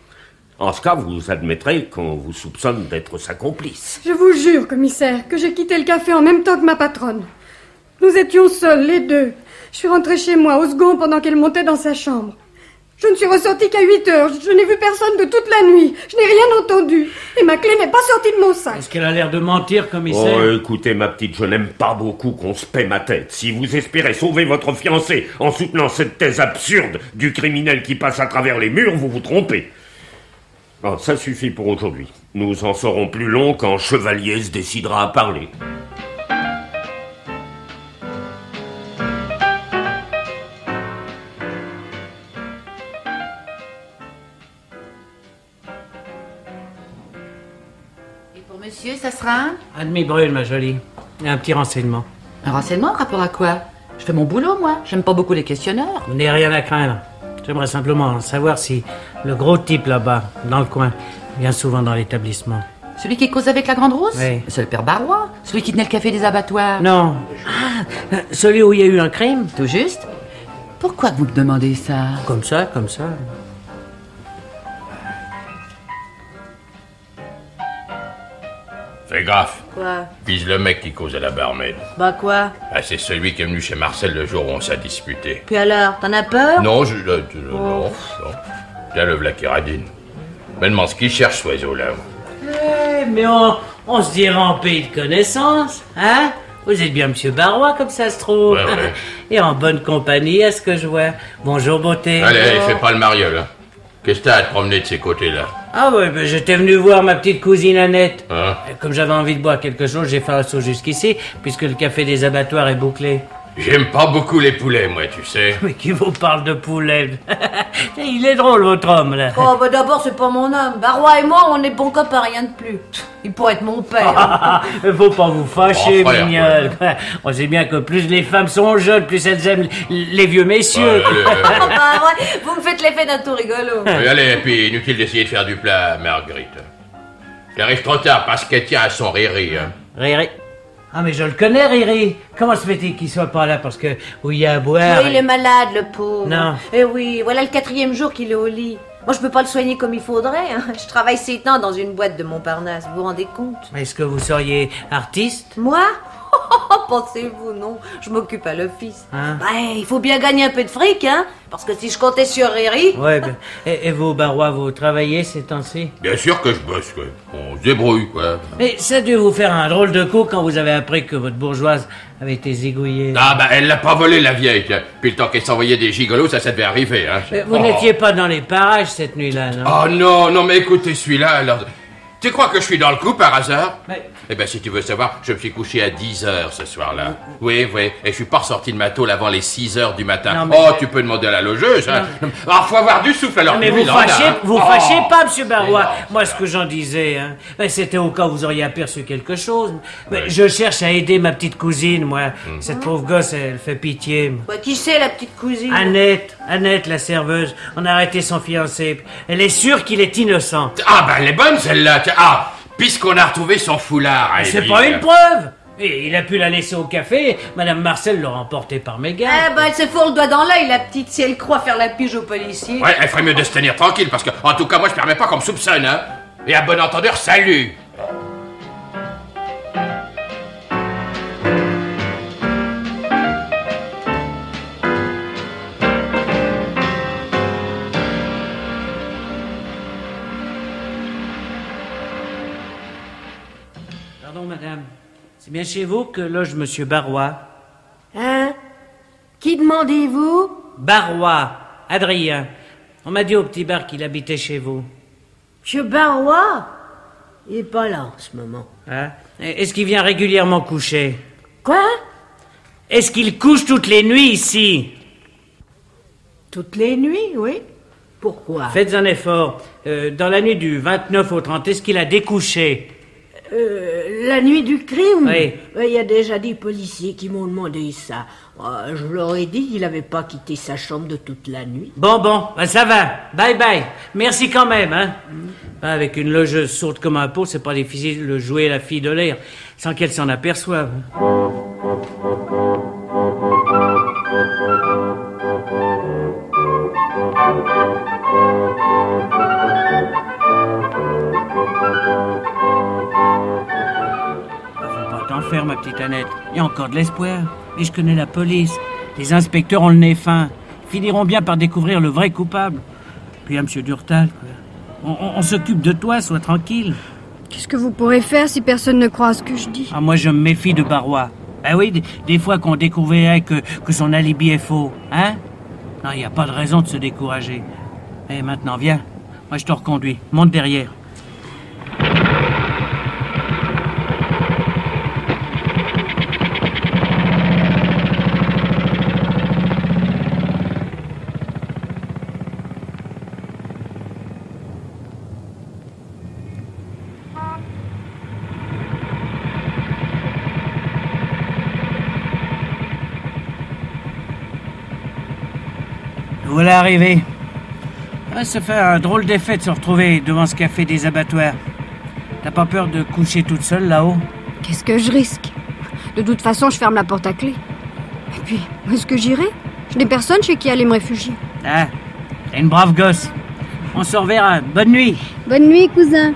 En ce cas, vous admettrez qu'on vous soupçonne d'être sa complice. Je vous jure, commissaire, que j'ai quitté le café en même temps que ma patronne. Nous étions seuls, les deux. Je suis rentrée chez moi au second pendant qu'elle montait dans sa chambre. Je ne suis ressortie qu'à 8 heures. Je n'ai vu personne de toute la nuit. Je n'ai rien entendu. Et ma clé n'est pas sortie de mon sac. Est-ce qu'elle a l'air de mentir, commissaire? Oh, écoutez, ma petite, je n'aime pas beaucoup qu'on se paie ma tête. Si vous espérez sauver votre fiancé en soutenant cette thèse absurde du criminel qui passe à travers les murs, vous vous trompez. Bon, ça suffit pour aujourd'hui. Nous en saurons plus long quand Chevalier se décidera à parler. Monsieur, ça sera Un demi-brûle, ma jolie. Et un petit renseignement. un renseignement par rapport à quoi? Je fais mon boulot, moi. J'aime pas beaucoup les questionneurs. Vous n'avez rien à craindre. J'aimerais simplement savoir si le gros type là-bas, dans le coin, vient souvent dans l'établissement. Celui qui cause avec la Grande Rousse? Oui. C'est le père Barrois. Celui qui tenait le café des abattoirs. Non. Ah, celui où il y a eu un crime? Tout juste. Pourquoi vous me demandez ça? Comme ça, comme ça. Fais gaffe. Quoi? Vise le mec qui cause à la barmaid. Bah quoi? Ah, c'est celui qui est venu chez Marcel le jour où on s'est disputé. Puis alors, t'en as peur? Non, non. Tiens, le v'là qui radine. Mais demande ce qu'il cherche, ce oiseau-là. Mais on se dirait en pays de connaissance, hein? Vous êtes bien Monsieur Barrois, comme ça se trouve. Ouais. Et en bonne compagnie, à ce que je vois. Bonjour, beauté. Allez, fais pas le mariole, hein. Qu'est-ce que t'as à te promener de ces côtés-là? Ah ouais, ben j'étais venu voir ma petite cousine Annette. Hein? Comme j'avais envie de boire quelque chose, j'ai fait un saut jusqu'ici, puisque le café des abattoirs est bouclé. J'aime pas beaucoup les poulets, moi, tu sais. Mais qui vous parle de poulet? Il est drôle, votre homme, là. Oh, bah d'abord, c'est pas mon homme. Barrois et moi, on est bons copains, rien de plus. Il pourrait être mon père. Faut pas vous fâcher, Oh, frère, mignonne. On sait bien que plus les femmes sont jeunes, plus elles aiment les vieux messieurs. Ah, bah, ouais, vous me faites l'effet d'un tout rigolo. Oui, allez, et puis inutile d'essayer de faire du plat à Marguerite. Elle arrive trop tard parce qu'elle tient à son Riri, hein. Riri. Ah, mais je le connais, Riri. Comment se fait-il qu'il soit pas là parce que où il y a à boire? Oui, il est malade, le pauvre. Non. Eh oui, voilà le 4e jour qu'il est au lit. Moi, je peux pas le soigner comme il faudrait. Hein. Je travaille 7 ans dans une boîte de Montparnasse, vous vous rendez compte? Est-ce que vous seriez artiste? Moi? Pensez-vous, non. Je m'occupe à l'office. Hein? Il faut bien gagner un peu de fric, hein. Parce que si je comptais sur Riri... Ouais, ben, et vous, Barrois, vous travaillez ces temps-ci? Bien sûr que je bosse, quoi. On se débrouille, quoi. Mais ça a dû vous faire un drôle de coup quand vous avez appris que votre bourgeoise avait été zigouillée. Ah, bah, elle l'a pas volé, la vieille. Puis le temps qu'elle s'envoyait des gigolos, ça devait arriver, hein. Mais vous n'étiez pas dans les parages cette nuit-là, non? Oh non, mais écoutez, celui-là, alors... Tu crois que je suis dans le coup par hasard? Eh ben, si tu veux savoir, je me suis couché à 10h ce soir-là. Oui, et je suis pas ressorti de ma tôle avant les 6h du matin. Non, mais... tu peux demander à la logeuse, hein. Alors, faut avoir du souffle, alors. Mais vous fâchez pas, monsieur Barrois. Moi, ce que j'en disais, hein, c'était au cas où vous auriez aperçu quelque chose. Mais je cherche à aider ma petite cousine, moi. Cette pauvre gosse, elle fait pitié. Qui c'est, la petite cousine? Annette, la serveuse. On a arrêté son fiancé. Elle est sûre qu'il est innocent. Ah, elle est bonne, celle-là. Ah, puisqu'on a retrouvé son foulard. C'est pas une preuve. Et il a pu la laisser au café. Madame Marcel l'a emportée par mégarde. Elle se fourre le doigt dans l'œil, la petite, si elle croit faire la pige aux policiers. Ouais, elle ferait mieux de se tenir tranquille, parce que, en tout cas, moi, je permets pas qu'on me soupçonne, hein. Et à bon entendeur, salut. Madame, c'est bien chez vous que loge monsieur Barrois? Hein? Qui demandez-vous? Barrois, Adrien. On m'a dit au petit bar qu'il habitait chez vous. Monsieur Barrois? Il est pas là en ce moment. Hein? Est-ce qu'il vient régulièrement coucher? Quoi? Est-ce qu'il couche toutes les nuits ici? Toutes les nuits, oui. Pourquoi? Faites un effort. Dans la nuit du 29 au 30, est-ce qu'il a découché? La nuit du crime? Oui. Il y a déjà des policiers qui m'ont demandé ça. Je leur ai dit qu'il n'avait pas quitté sa chambre de toute la nuit. Bon, ça va. Bye. Merci quand même, hein. Avec une logeuse sourde comme un pot, c'est pas difficile de jouer la fille de l'air sans qu'elle s'en aperçoive. Faire ma petite Annette. Il y a encore de l'espoir. Mais je connais la police. Les inspecteurs ont le nez fin. Ils finiront bien par découvrir le vrai coupable. Puis à monsieur Durtal, quoi. On s'occupe de toi, sois tranquille. Qu'est-ce que vous pourrez faire si personne ne croit à ce que je dis? Ah, moi, je me méfie de Barrois. Ben oui, des fois qu'on découvrirait que son alibi est faux. Hein? Non, il n'y a pas de raison de se décourager. Et maintenant, viens. Moi, je te reconduis. Monte derrière. Voilà arrivé. Ça fait un drôle d'effet de se retrouver devant ce café des abattoirs. T'as pas peur de coucher toute seule là-haut? Qu'est-ce que je risque? De toute façon, je ferme la porte à clé. Et puis, où est-ce que j'irai? Je n'ai personne chez qui aller me réfugier. Ah, t'es une brave gosse. On se reverra. Bonne nuit. Bonne nuit, cousin.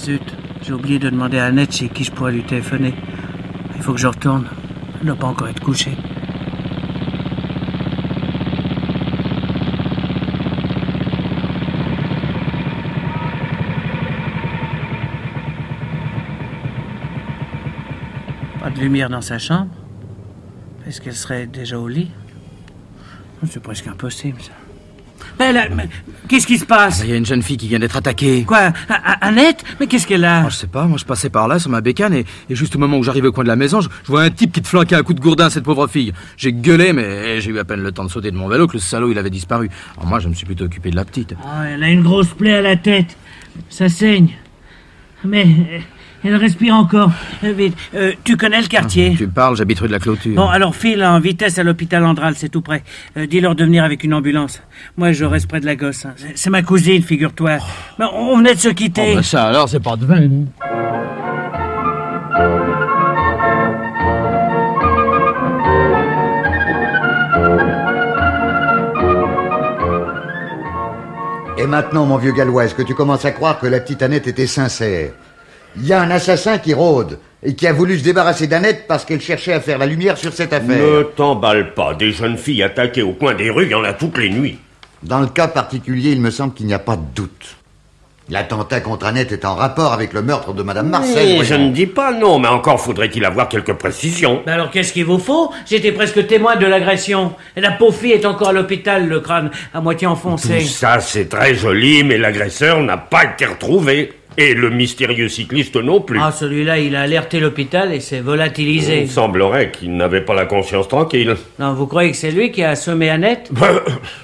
Zut, j'ai oublié de demander à Annette chez qui je pourrais lui téléphoner. Il faut que je retourne. Elle ne doit pas encore être couchée. Pas de lumière dans sa chambre? Est-ce qu'elle serait déjà au lit? C'est presque impossible, ça. Mais qu'est-ce qui se passe? Il y a une jeune fille qui vient d'être attaquée. Quoi? Annette? Mais qu'est-ce qu'elle a? Je sais pas, moi je passais par là sur ma bécane et juste au moment où j'arrivais au coin de la maison, je vois un type qui te flanquait un coup de gourdin à cette pauvre fille. J'ai gueulé mais j'ai eu à peine le temps de sauter de mon vélo que le salaud il avait disparu. Alors moi je me suis plutôt occupé de la petite. Elle a une grosse plaie à la tête. Ça saigne. Mais Elle respire encore. Vite. Tu connais le quartier? Tu parles, j'habite rue de la Clôture. Bon, alors file en vitesse à l'hôpital Andral, c'est tout près. Dis-leur de venir avec une ambulance. Moi, je reste près de la gosse. Hein. C'est ma cousine, figure-toi. Mais on venait de se quitter. Oh, ben ça alors, c'est pas de vin. Et maintenant, mon vieux Gallois, est-ce que tu commences à croire que la petite Annette était sincère? Il y a un assassin qui rôde et qui a voulu se débarrasser d'Annette parce qu'elle cherchait à faire la lumière sur cette affaire. Ne t'emballe pas. Des jeunes filles attaquées au coin des rues, il y en a toutes les nuits. Dans le cas particulier, il me semble qu'il n'y a pas de doute. L'attentat contre Annette est en rapport avec le meurtre de Madame Marcel. Oui, je ne dis pas non, mais encore faudrait-il avoir quelques précisions. Mais alors qu'est-ce qu'il vous faut? J'étais presque témoin de l'agression. Et la pauvre fille est encore à l'hôpital, le crâne à moitié enfoncé. Tout ça, c'est très joli, mais l'agresseur n'a pas été retrouvé. Et le mystérieux cycliste non plus. Ah, celui-là, il a alerté l'hôpital et s'est volatilisé. Il semblerait qu'il n'avait pas la conscience tranquille. Non, vous croyez que c'est lui qui a assommé Annette?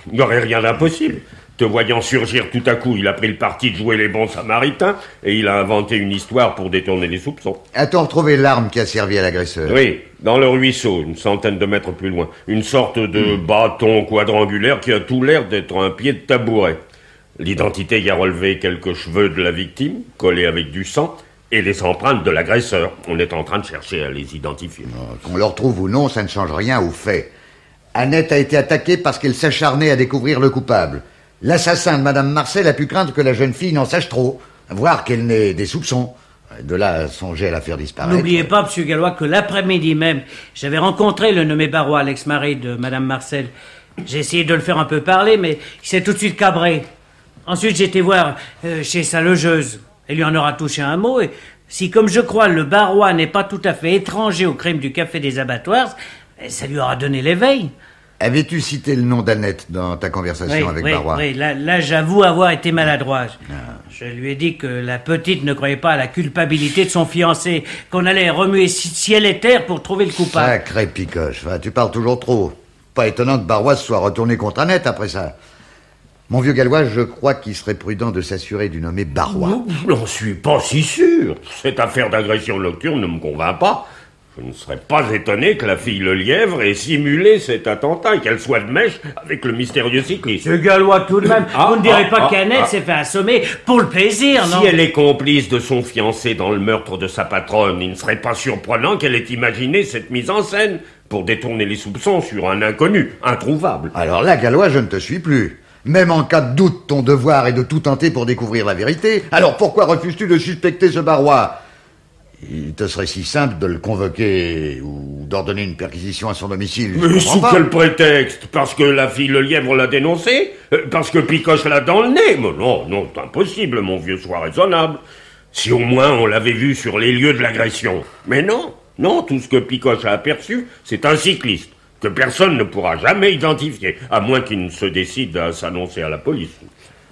Il n'y aurait rien d'impossible. Te voyant surgir tout à coup, il a pris le parti de jouer les bons samaritains et il a inventé une histoire pour détourner les soupçons. A-t-on retrouvé l'arme qui a servi à l'agresseur? Oui, dans le ruisseau, une centaine de mètres plus loin. Une sorte de bâton quadrangulaire qui a tout l'air d'être un pied de tabouret. L'identité y a relevé quelques cheveux de la victime, collés avec du sang, et les empreintes de l'agresseur. On est en train de chercher à les identifier. Qu'on le retrouve ou non, ça ne change rien au fait. Annette a été attaquée parce qu'elle s'acharnait à découvrir le coupable. L'assassin de Madame Marcel a pu craindre que la jeune fille n'en sache trop, voire qu'elle n'ait des soupçons. De là à songer à la faire disparaître. N'oubliez pas, monsieur Gallois, que l'après-midi même, j'avais rencontré le nommé Barrois, l'ex-mari de Madame Marcel. J'ai essayé de le faire un peu parler, mais il s'est tout de suite cabré. Ensuite, j'ai été voir chez sa logeuse. Elle lui en aura touché un mot, et si, comme je crois, le Barrois n'est pas tout à fait étranger au crime du Café des Abattoirs, ça lui aura donné l'éveil. Avais-tu cité le nom d'Annette dans ta conversation avec Barrois? Oui, là j'avoue avoir été maladroit. Je lui ai dit que la petite ne croyait pas à la culpabilité de son fiancé, qu'on allait remuer ciel et terre pour trouver le coupable. Sacré Picoche, tu parles toujours trop. Pas étonnant que Barrois se soit retourné contre Annette après ça. Mon vieux Gallois, je crois qu'il serait prudent de s'assurer du nommé Barrois. Je n'en suis pas si sûr. Cette affaire d'agression nocturne ne me convainc pas. Je ne serais pas étonné que la fille Le Lièvre ait simulé cet attentat et qu'elle soit de mèche avec le mystérieux cycliste. Monsieur Gallois, tout de même, vous ne direz pas qu'Annette s'est fait assommer pour le plaisir, non? Si elle est complice de son fiancé dans le meurtre de sa patronne, il ne serait pas surprenant qu'elle ait imaginé cette mise en scène pour détourner les soupçons sur un inconnu, introuvable. Alors là, Gallois, je ne te suis plus. Même en cas de doute, ton devoir est de tout tenter pour découvrir la vérité. Alors pourquoi refuses-tu de suspecter ce Barrois? Il te serait si simple de le convoquer ou d'ordonner une perquisition à son domicile. Mais sous quel prétexte? Parce que la fille Le Lièvre l'a dénoncé? Parce que Picoche l'a dans le nez? Mais non, c'est impossible, mon vieux, sois raisonnable. Si au moins on l'avait vu sur les lieux de l'agression. Mais non, tout ce que Picoche a aperçu, c'est un cycliste, que personne ne pourra jamais identifier, à moins qu'il ne se décide à s'annoncer à la police.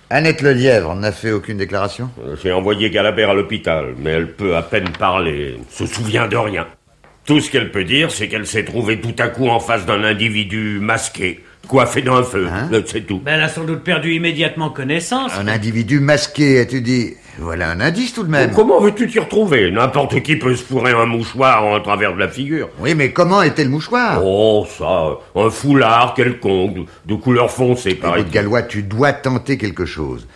Annette Le Lièvre n'a fait aucune déclaration? J'ai envoyé Galabert à l'hôpital, mais elle peut à peine parler, se souvient de rien. Tout ce qu'elle peut dire, c'est qu'elle s'est trouvée tout à coup en face d'un individu masqué, coiffé d'un feu, c'est tout. Elle a sans doute perdu immédiatement connaissance. Un individu masqué, as-tu dit? Voilà un indice tout de même. Comment veux-tu t'y retrouver? N'importe qui peut se fourrer un mouchoir en travers de la figure. Oui, mais comment était le mouchoir? Oh, ça, un foulard quelconque, de couleur foncée, par exemple. Gallois, tu dois tenter quelque chose.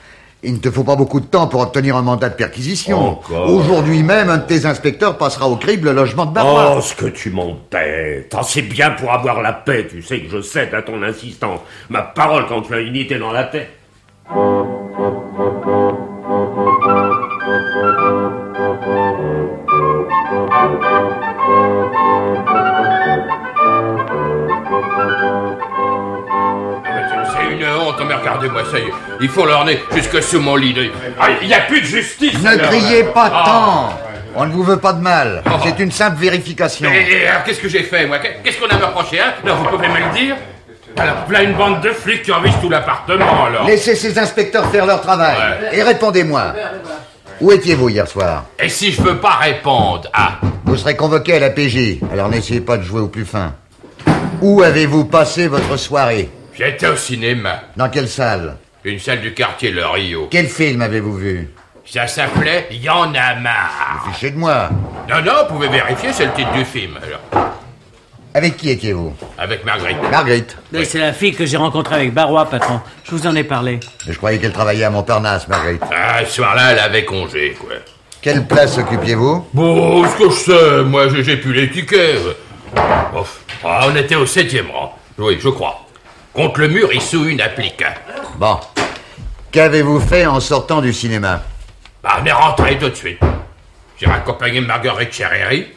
Il ne te faut pas beaucoup de temps pour obtenir un mandat de perquisition. Encore. Aujourd'hui même, un de tes inspecteurs passera au crible le logement de Barrois. Oh, ce que tu m'entêtes. C'est bien pour avoir la paix, tu sais que je cède à ton insistance. Ma parole quand tu as une idée dans la tête. C'est une honte, mais regardez-moi, ça y est. Ils font leur nez jusque sous mon lit. Il n'y a plus de justice. Ne criez pas tant. On ne vous veut pas de mal. C'est une simple vérification. Et alors, qu'est-ce que j'ai fait, moi? Qu'est-ce qu'on a à me reprocher, hein? Non, vous pouvez me le dire? Alors, là, une bande de flics qui envahissent tout l'appartement, alors. Laissez ces inspecteurs faire leur travail. Ouais. Et répondez-moi. Où étiez-vous hier soir? Et si je veux pas répondre, Vous serez convoqué à la PJ, alors n'essayez pas de jouer au plus fin. Où avez-vous passé votre soirée? J'étais au cinéma. Dans quelle salle? Une salle du quartier Le Rio. Quel film avez-vous vu? Ça s'appelait Y en a marre. Fichez de moi. Non, non, vous pouvez vérifier, c'est le titre du film. Alors. Avec qui étiez-vous? Avec Marguerite. Marguerite. Oui, c'est la fille que j'ai rencontrée avec Barrois, patron. Je vous en ai parlé. Mais je croyais qu'elle travaillait à Montparnasse, Marguerite. Ah, ce soir-là, elle avait congé, quoi. Quelle place occupiez-vous? Bon, ce que je sais, moi, j'ai plus les tickets. Ouf. Ah, on était au 7e rang. Oui, je crois. Contre le mur, il sous une applique. Bon. Qu'avez-vous fait en sortant du cinéma? On est rentré tout de suite. J'ai raccompagné Marguerite Cherry.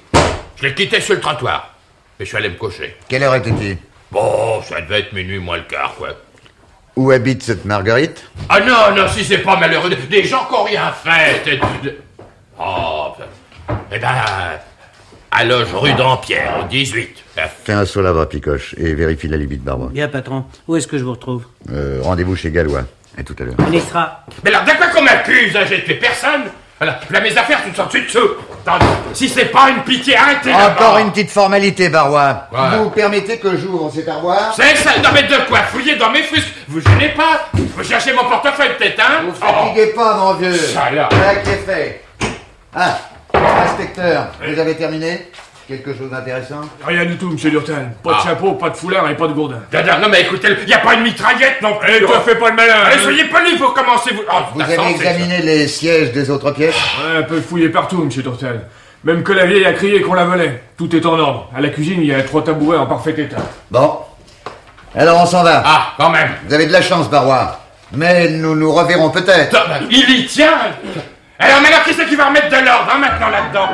Je l'ai quitté sur le trottoir. Et je suis allé me coucher. Quelle heure était-il? Bon, ça devait être minuit moins le quart, quoi. Où habite cette Marguerite? Ah non, non, si c'est pas malheureux. Des gens qui n'ont rien fait. Oh, eh ben, à loge rue d'Ampierre, au 18. Fais un saut là-bas, Picoche, et vérifie la limite Barrois. Bien, patron. Où est-ce que je vous retrouve? Rendez-vous chez Gallois. À tout à l'heure. On y sera. Mais alors, de quoi qu'on m'accuse? J'ai tué personne. Là, mes affaires, tu te sens dessus dessous. Attendez, si c'est pas une pitié, arrêtez là-bas. Encore une petite formalité, Barrois. Ouais. Vous permettez que j'ouvre cet armoire? C'est ça. Non, mais de quoi? Fouiller dans mes fusques. Vous gênez pas? Vous cherchez mon portefeuille, peut-être, hein? Vous fatiguez pas, mon vieux. Ça, alors. Voilà qui est fait. Ah, inspecteur, vous avez terminé? Quelque chose d'intéressant? Rien du tout, monsieur Durtal. Pas de chapeau, pas de foulard et pas de gourdin. Non, mais écoutez, il n'y a pas une mitraillette non plus. Et toi, fais pas le malin. Allez, soyez poli pour commencer. Vous avez examiné les sièges des autres pièces? Ouais, un peu fouillé partout, monsieur Durtal. Même que la vieille a crié qu'on la volait. Tout est en ordre. À la cuisine, il y a 3 tabourets en parfait état. Bon. Alors on s'en va. Ah, quand même. Vous avez de la chance, Barrois. Mais nous nous reverrons peut-être. Il y tient. Alors maintenant, qui c'est qui va remettre de l'ordre, hein, maintenant, là-dedans?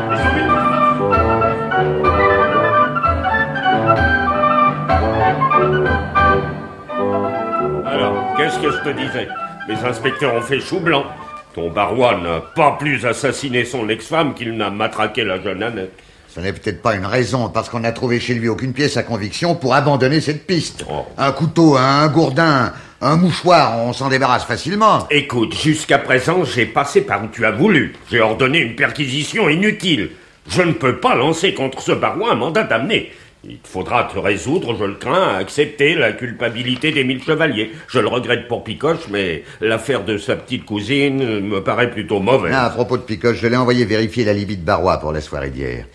Alors, qu'est-ce que je te disais? Les inspecteurs ont fait chou blanc. Ton Barrois n'a pas plus assassiné son ex-femme qu'il n'a matraqué la jeune Annette. Ce n'est peut-être pas une raison, parce qu'on n'a trouvé chez lui aucune pièce à conviction pour abandonner cette piste. Oh. Un couteau, un gourdin, un mouchoir, on s'en débarrasse facilement. Écoute, jusqu'à présent, j'ai passé par où tu as voulu. J'ai ordonné une perquisition inutile. Je ne peux pas lancer contre ce Barrois un mandat d'amener. Il te faudra te résoudre, je le crains, à accepter la culpabilité d'Émile Chevalier. Je le regrette pour Picoche, mais l'affaire de sa petite cousine me paraît plutôt mauvaise. Ah, à propos de Picoche, je l'ai envoyé vérifier la libye de Barrois pour la soirée d'hier.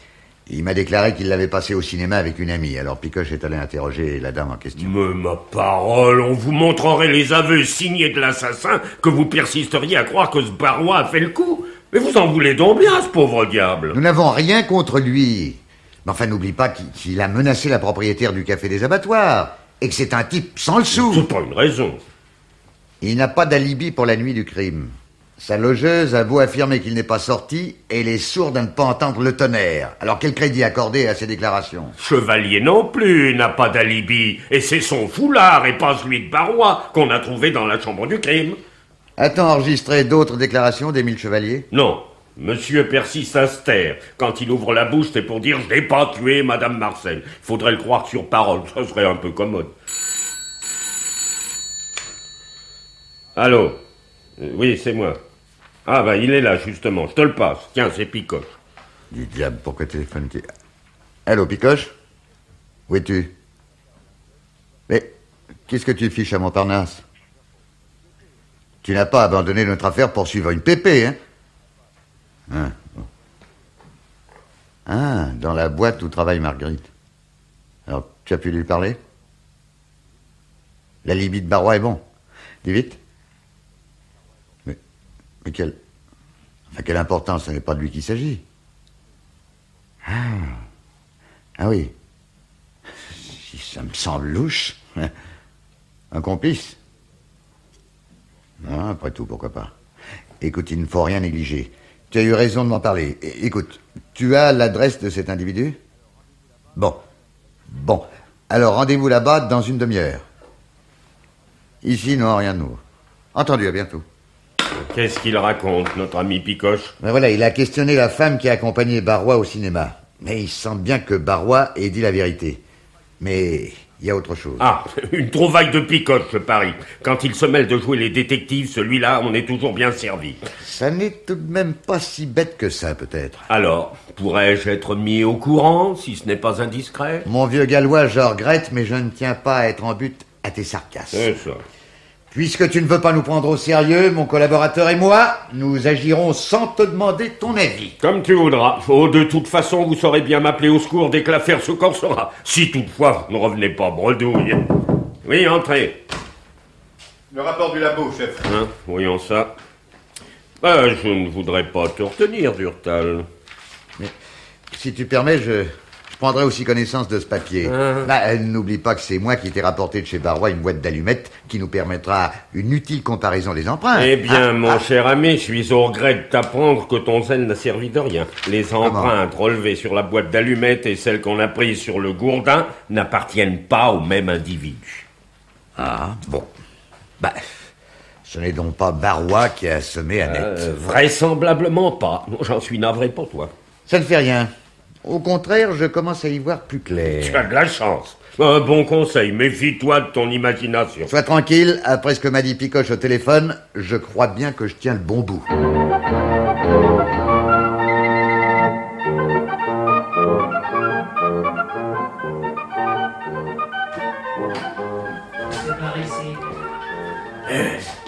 Il m'a déclaré qu'il l'avait passé au cinéma avec une amie, alors Picoche est allé interroger la dame en question. Mais ma parole, on vous montrerait les aveux signés de l'assassin que vous persisteriez à croire que ce Barrois a fait le coup. Mais vous en voulez donc bien, ce pauvre diable. Nous n'avons rien contre lui. Mais enfin, n'oublie pas qu'il a menacé la propriétaire du Café des Abattoirs, et que c'est un type sans le sou. C'est pas une raison. Il n'a pas d'alibi pour la nuit du crime. Sa logeuse a beau affirmer qu'il n'est pas sorti, elle est sourde à ne pas entendre le tonnerre. Alors quel crédit accorder à ses déclarations? Chevalier non plus n'a pas d'alibi, et c'est son foulard et pas celui de Barrois qu'on a trouvé dans la chambre du crime. A-t-on enregistré d'autres déclarations d'Émile Chevalier? Non. Monsieur persiste à se taire. Quand il ouvre la bouche, c'est pour dire « Je n'ai pas tué Madame Marcel ». Il faudrait le croire sur parole, ça serait un peu commode. Allô? Oui, c'est moi. Ah ben, il est là, justement. Je te le passe. Tiens, c'est Picoche. Du diable, pourquoi téléphones-tu? Allô, Picoche? Où es-tu? Mais qu'est-ce que tu fiches à Montparnasse? Tu n'as pas abandonné notre affaire pour suivre une pépée, hein? Ah, dans la boîte où travaille Marguerite. Alors, tu as pu lui parler? L'alibi de Barrois est bon. Dis vite. Mais quelle importance, ce n'est pas de lui qu'il s'agit. Ah oui. Ça me semble louche. Un complice? Non, après tout, pourquoi pas. Écoute, il ne faut rien négliger. Tu as eu raison de m'en parler. Écoute, tu as l'adresse de cet individu? Bon. Alors, rendez-vous là-bas dans une demi-heure. Ici, non, rien de nouveau. Entendu, à bientôt. Qu'est-ce qu'il raconte, notre ami Picoche? Ben voilà, il a questionné la femme qui a accompagné Barrois au cinéma. Mais il semble bien que Barrois ait dit la vérité. Mais il y a autre chose. Ah, une trouvaille de Picoche, je parie. Quand il se mêle de jouer les détectives, celui-là, on est toujours bien servi. Ça n'est tout de même pas si bête que ça, peut-être. Alors, pourrais-je être mis au courant, si ce n'est pas indiscret? Mon vieux Gallois, je regrette, mais je ne tiens pas à être en but à tes sarcasmes. C'est ça. Puisque tu ne veux pas nous prendre au sérieux, mon collaborateur et moi, nous agirons sans te demander ton avis. Comme tu voudras. Oh, de toute façon, vous saurez bien m'appeler au secours dès que l'affaire se corsera. Si toutefois, vous ne revenez pas bredouille. Oui, entrez. Le rapport du labo, chef. Hein, voyons ça. Je ne voudrais pas te retenir, Durtal. Mais, si tu permets, je prendrai aussi connaissance de ce papier. N'oublie pas que c'est moi qui t'ai rapporté de chez Barrois une boîte d'allumettes qui nous permettra une utile comparaison des empreintes. Eh bien, mon cher ami, je suis au regret de t'apprendre que ton zèle n'a servi de rien. Les empreintes relevées sur la boîte d'allumettes et celles qu'on a prises sur le gourdin n'appartiennent pas au même individu. Ah, bon. Ce n'est donc pas Barrois qui a assommé Annette. Vraisemblablement pas. J'en suis navré pour toi. Ça ne fait rien. Au contraire, je commence à y voir plus clair. Tu as de la chance. Un bon conseil, méfie-toi de ton imagination. Sois tranquille, après ce que m'a dit Picoche au téléphone, je crois bien que je tiens le bon bout. C'est par ici.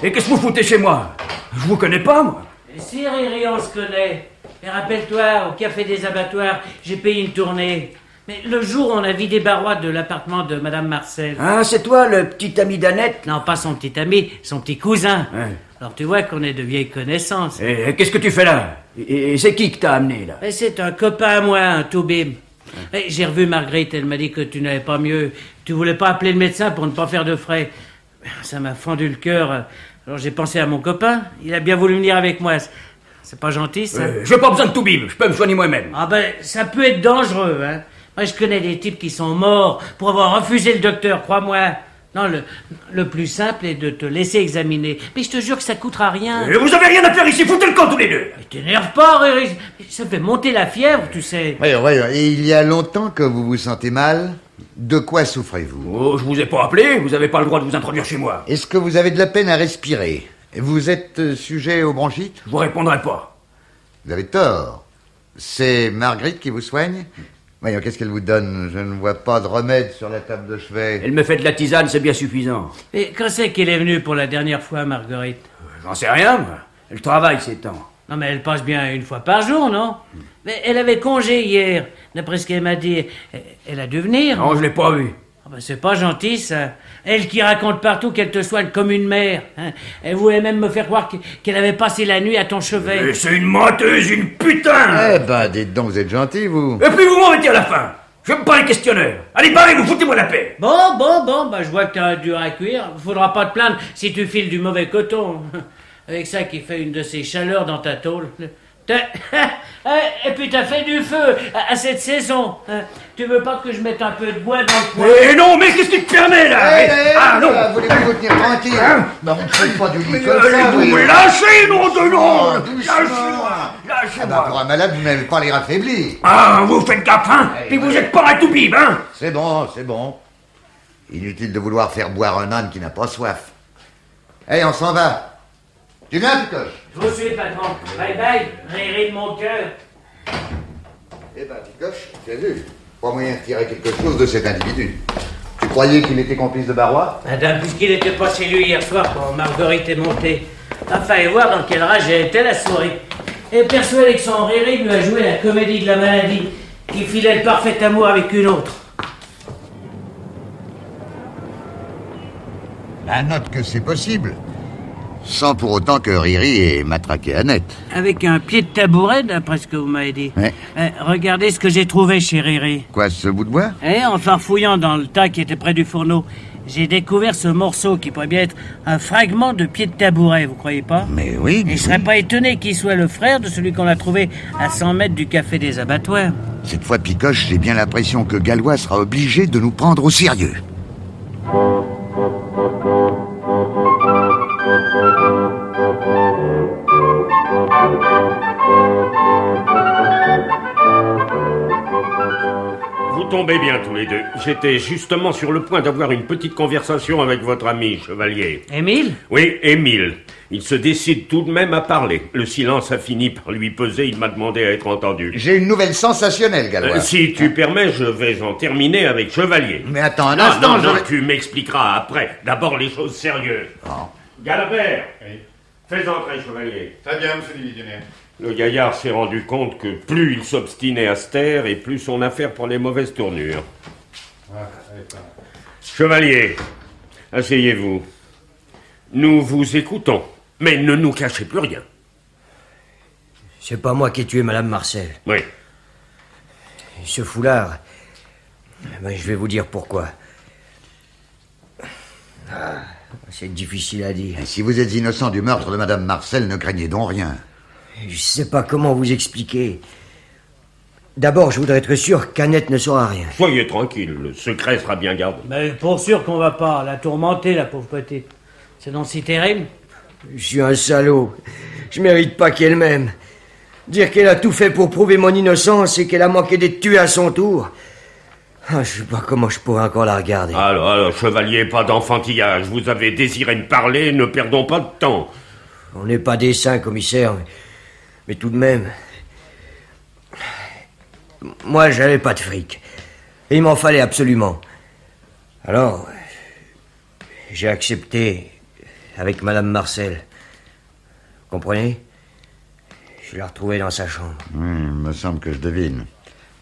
Et qu'est-ce que vous foutez chez moi? Je vous connais pas, moi. Et si, Riri, on se connaît. Et rappelle-toi, au Café des Abattoirs, j'ai payé une tournée. Mais le jour où on a vidé Barrois de l'appartement de Madame Marcel... Ah, c'est toi, le petit ami d'Annette? Non, pas son petit ami, son petit cousin. Ouais. Alors tu vois qu'on est de vieilles connaissances. Et qu'est-ce que tu fais là? Et c'est qui t'a amené, là? C'est un copain à moi, un toubib. J'ai revu Marguerite, elle m'a dit que tu n'avais pas mieux. Tu voulais pas appeler le médecin pour ne pas faire de frais. Ça m'a fendu le cœur. Alors j'ai pensé à mon copain. Il a bien voulu venir avec moi. C'est pas gentil, ça? J'ai pas besoin de toubib, je peux me soigner moi-même. Ah ça peut être dangereux, hein. Moi, je connais des types qui sont morts pour avoir refusé le docteur, crois-moi. Non, le plus simple est de te laisser examiner. Mais je te jure que ça coûtera rien. Vous avez rien à faire ici, foutez le camp tous les deux. Mais t'énerve pas, Riri. Ça fait monter la fièvre, tu sais. Oui, et il y a longtemps que vous vous sentez mal. De quoi souffrez-vous? Oh, je vous ai pas appelé, vous avez pas le droit de vous introduire chez moi. Est-ce que vous avez de la peine à respirer? Vous êtes sujet aux bronchites? Je vous répondrai pas. Vous avez tort. C'est Marguerite qui vous soigne? Voyons, qu'est-ce qu'elle vous donne? Je ne vois pas de remède sur la table de chevet. Elle me fait de la tisane, c'est bien suffisant. Et quand c'est qu'elle est venue pour la dernière fois, Marguerite? J'en sais rien, moi. Elle travaille ces temps. Non, mais elle passe bien une fois par jour, non? Mais elle avait congé hier, d'après ce qu'elle m'a dit. Elle a dû venir? Non, je l'ai pas vue. C'est pas gentil, ça. Elle qui raconte partout qu'elle te soigne comme une mère. Hein. Elle voulait même me faire croire qu'elle avait passé la nuit à ton chevet. Mais c'est une menteuse, une putain! Eh ben, dites donc, vous êtes gentil, vous. Et puis vous m'en mettez à la fin. J'aime pas les questionneurs. Allez, barrez-vous, foutez-moi la paix. Bon, je vois que t'as dur à cuire. Faudra pas te plaindre si tu files du mauvais coton. Avec ça qui fait une de ces chaleurs dans ta tôle. Et puis t'as fait du feu à cette saison. Tu veux pas que je mette un peu de bois dans le coin? Mais non, mais qu'est-ce qui te permet là? Non, voulez-vous vous tenir tranquille? Non, ne faites pas du lit comme ça. Vous me lâchez, nom de nom! Lâchez-moi! Pour un malade, vous n'avez pas l'air affaibli. Ah, vous faites gaffe, hein? Puis vous êtes pas un toubib, hein? C'est bon. Inutile de vouloir faire boire un âne qui n'a pas soif. Allez, on s'en va. Tu viens, Picoche? Je vous suis, patron. Bye bye, Riri de mon cœur. Eh ben, Picoche, tu as vu. Pas moyen de tirer quelque chose de cet individu. Tu croyais qu'il était complice de Barrois? Madame, puisqu'il était pas chez lui hier soir quand Marguerite est montée. Enfin, et voir dans quelle rage elle était la souris. Et persuadé que son Riri lui a joué la comédie de la maladie, qui filait le parfait amour avec une autre. La note que c'est possible. Sans pour autant que Riri ait matraqué Annette. Avec un pied de tabouret, d'après ce que vous m'avez dit. Ouais. Regardez ce que j'ai trouvé chez Riri. Quoi, ce bout de bois? En farfouillant dans le tas qui était près du fourneau, j'ai découvert ce morceau qui pourrait bien être un fragment de pied de tabouret, vous croyez pas? Mais oui. Et je serais pas étonné qu'il soit le frère de celui qu'on a trouvé à 100 mètres du Café des Abattoirs. Cette fois, Picoche, j'ai bien l'impression que Gallois sera obligé de nous prendre au sérieux. Vous tombez bien tous les deux. J'étais justement sur le point d'avoir une petite conversation avec votre ami, chevalier. Émile? Oui, Émile. Il se décide tout de même à parler. Le silence a fini par lui peser, il m'a demandé à être entendu. J'ai une nouvelle sensationnelle, Gallois. Si tu permets, je vais en terminer avec Chevalier. Mais attends un instant, non, tu m'expliqueras après. D'abord les choses sérieuses. Galabert, fais entrer Chevalier. Très bien, monsieur le divisionnaire. Le gaillard s'est rendu compte que plus il s'obstinait à se taire et plus son affaire prenait mauvaise tournure. Chevalier, asseyez-vous. Nous vous écoutons, mais ne nous cachez plus rien. C'est pas moi qui ai tué Madame Marcel. Oui. Ce foulard, je vais vous dire pourquoi. C'est difficile à dire. Et si vous êtes innocent du meurtre de Madame Marcel, ne craignez donc rien. Je sais pas comment vous expliquer. D'abord, je voudrais être sûr qu'Annette ne saura rien. Soyez tranquille, le secret sera bien gardé. Mais pour sûr qu'on va pas la tourmenter, la pauvre petite. C'est donc si terrible. Je suis un salaud. Je mérite pas qu'elle m'aime. Dire qu'elle a tout fait pour prouver mon innocence et qu'elle a manqué d'être tuée à son tour. Je sais pas comment je pourrais encore la regarder. Alors, Chevalier, pas d'enfantillage. Vous avez désiré me parler, ne perdons pas de temps. On n'est pas des saints, commissaire, mais tout de même... Moi, j'avais pas de fric. Et il m'en fallait absolument. Alors, j'ai accepté avec Madame Marcel. Vous comprenez? Je l'ai retrouvée dans sa chambre. Il me semble que je devine.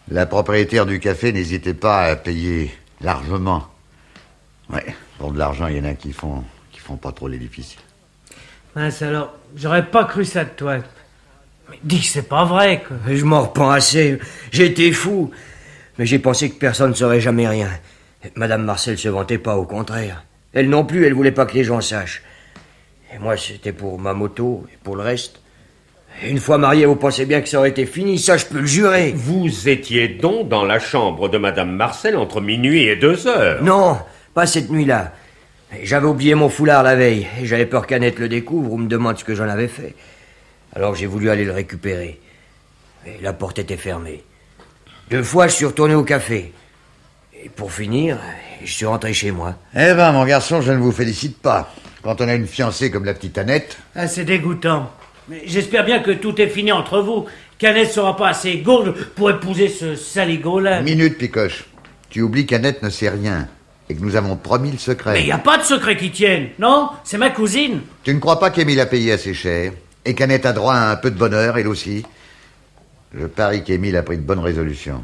La propriétaire du café n'hésitait pas à payer largement. Ouais, pour de l'argent, il y en a qui font pas trop les difficiles. Mince alors, j'aurais pas cru ça de toi. Mais dis que c'est pas vrai, quoi. Je m'en repens assez. J'ai été fou. Mais j'ai pensé que personne ne saurait jamais rien. Madame Marcel se vantait pas, au contraire. Elle non plus, elle voulait pas que les gens sachent. Et moi, c'était pour ma moto et pour le reste. Et une fois marié, vous pensez bien que ça aurait été fini, ça je peux le jurer. Vous étiez donc dans la chambre de Madame Marcel entre minuit et 2 heures? Non, pas cette nuit-là. J'avais oublié mon foulard la veille, et j'avais peur qu'Annette le découvre ou me demande ce que j'en avais fait. Alors j'ai voulu aller le récupérer. Et la porte était fermée. 2 fois, je suis retourné au café. Et pour finir, je suis rentré chez moi. Eh ben, mon garçon, je ne vous félicite pas. Quand on a une fiancée comme la petite Annette... Ah, c'est dégoûtant. Mais j'espère bien que tout est fini entre vous, qu'Annette sera pas assez gourde pour épouser ce saligaud-là. Minute, Picoche. Tu oublies qu'Annette ne sait rien et que nous avons promis le secret. Mais il n'y a pas de secret qui tienne, non? C'est ma cousine. Tu ne crois pas qu'Émile a payé assez cher et qu'Annette a droit à un peu de bonheur, elle aussi? Je parie qu'Émile a pris de bonnes résolutions.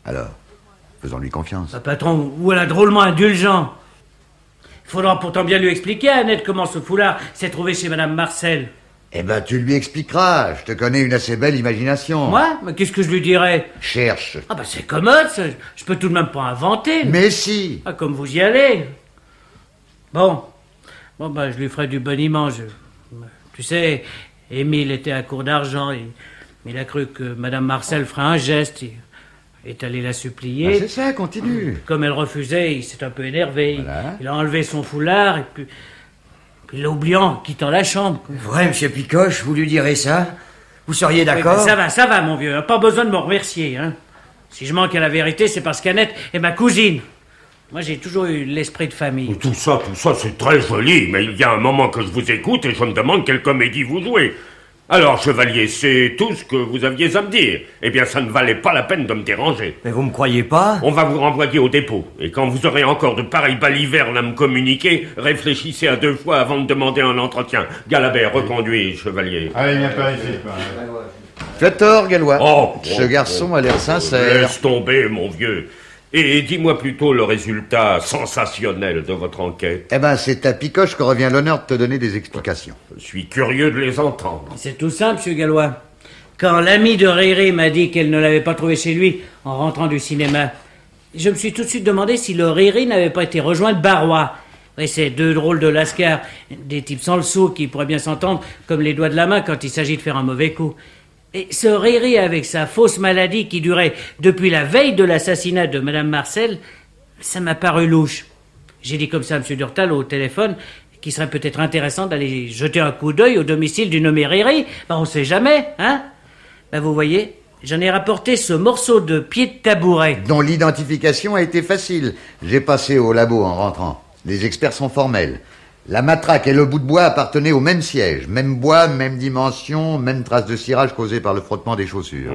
Alors, faisons-lui confiance. Patron, ou elle a drôlement indulgent. Il faudra pourtant bien lui expliquer à Annette comment ce foulard s'est trouvé chez Madame Marcel. Eh ben, tu lui expliqueras. Je te connais une assez belle imagination. Moi? Mais qu'est-ce que je lui dirais? Cherche. Ah ben c'est commode, ça. Je peux tout de même pas inventer. Mais si. Ah, comme vous y allez. Bon, ben je lui ferai du boniment. Tu sais, Émile était à court d'argent. Il a cru que Madame Marcel ferait un geste. Il est allé la supplier. Ben c'est ça, continue. Comme elle refusait, il s'est un peu énervé. Voilà. Il a enlevé son foulard et puis... Il l'a oublié en quittant la chambre. Vrai, monsieur Picoche, vous lui direz ça? Vous seriez d'accord? Oui, ça va, mon vieux. Pas besoin de me remercier, hein. Si je manque à la vérité, c'est parce qu'Annette est ma cousine. Moi, j'ai toujours eu l'esprit de famille. Tout ça, c'est très joli, mais il y a un moment que je vous écoute et je me demande quelle comédie vous jouez. Alors, Chevalier, c'est tout ce que vous aviez à me dire. Eh bien, ça ne valait pas la peine de me déranger. Mais vous me croyez pas? On va vous renvoyer au dépôt. Et quand vous aurez encore de pareilles balivernes à me communiquer, réfléchissez à 2 fois avant de demander un entretien. Galabert, reconduit, Chevalier. Allez, viens par ici. Tu as tort, Gallois. Oh, ce garçon a l'air sincère. Laisse tomber, mon vieux. Et dis-moi plutôt le résultat sensationnel de votre enquête. Eh ben, c'est à Picoche que revient l'honneur de te donner des explications. Je suis curieux de les entendre. C'est tout simple, monsieur Gallois. Quand l'amie de Riri m'a dit qu'elle ne l'avait pas trouvé chez lui en rentrant du cinéma, je me suis tout de suite demandé si le Riri n'avait pas été rejoint de Barrois. Oui, c'est 2 drôles de lascars, des types sans le sou qui pourraient bien s'entendre comme les doigts de la main quand il s'agit de faire un mauvais coup. Et ce Riri, avec sa fausse maladie qui durait depuis la veille de l'assassinat de Madame Marcel, ça m'a paru louche. J'ai dit comme ça à M. Durtal au téléphone qu'il serait peut-être intéressant d'aller jeter un coup d'œil au domicile du nommé Riri. Ben, on sait jamais, hein? Ben, vous voyez, j'en ai rapporté ce morceau de pied de tabouret. Dont l'identification a été facile. J'ai passé au labo en rentrant. Les experts sont formels. La matraque et le bout de bois appartenaient au même siège. Même bois, même dimension, même trace de cirage causée par le frottement des chaussures.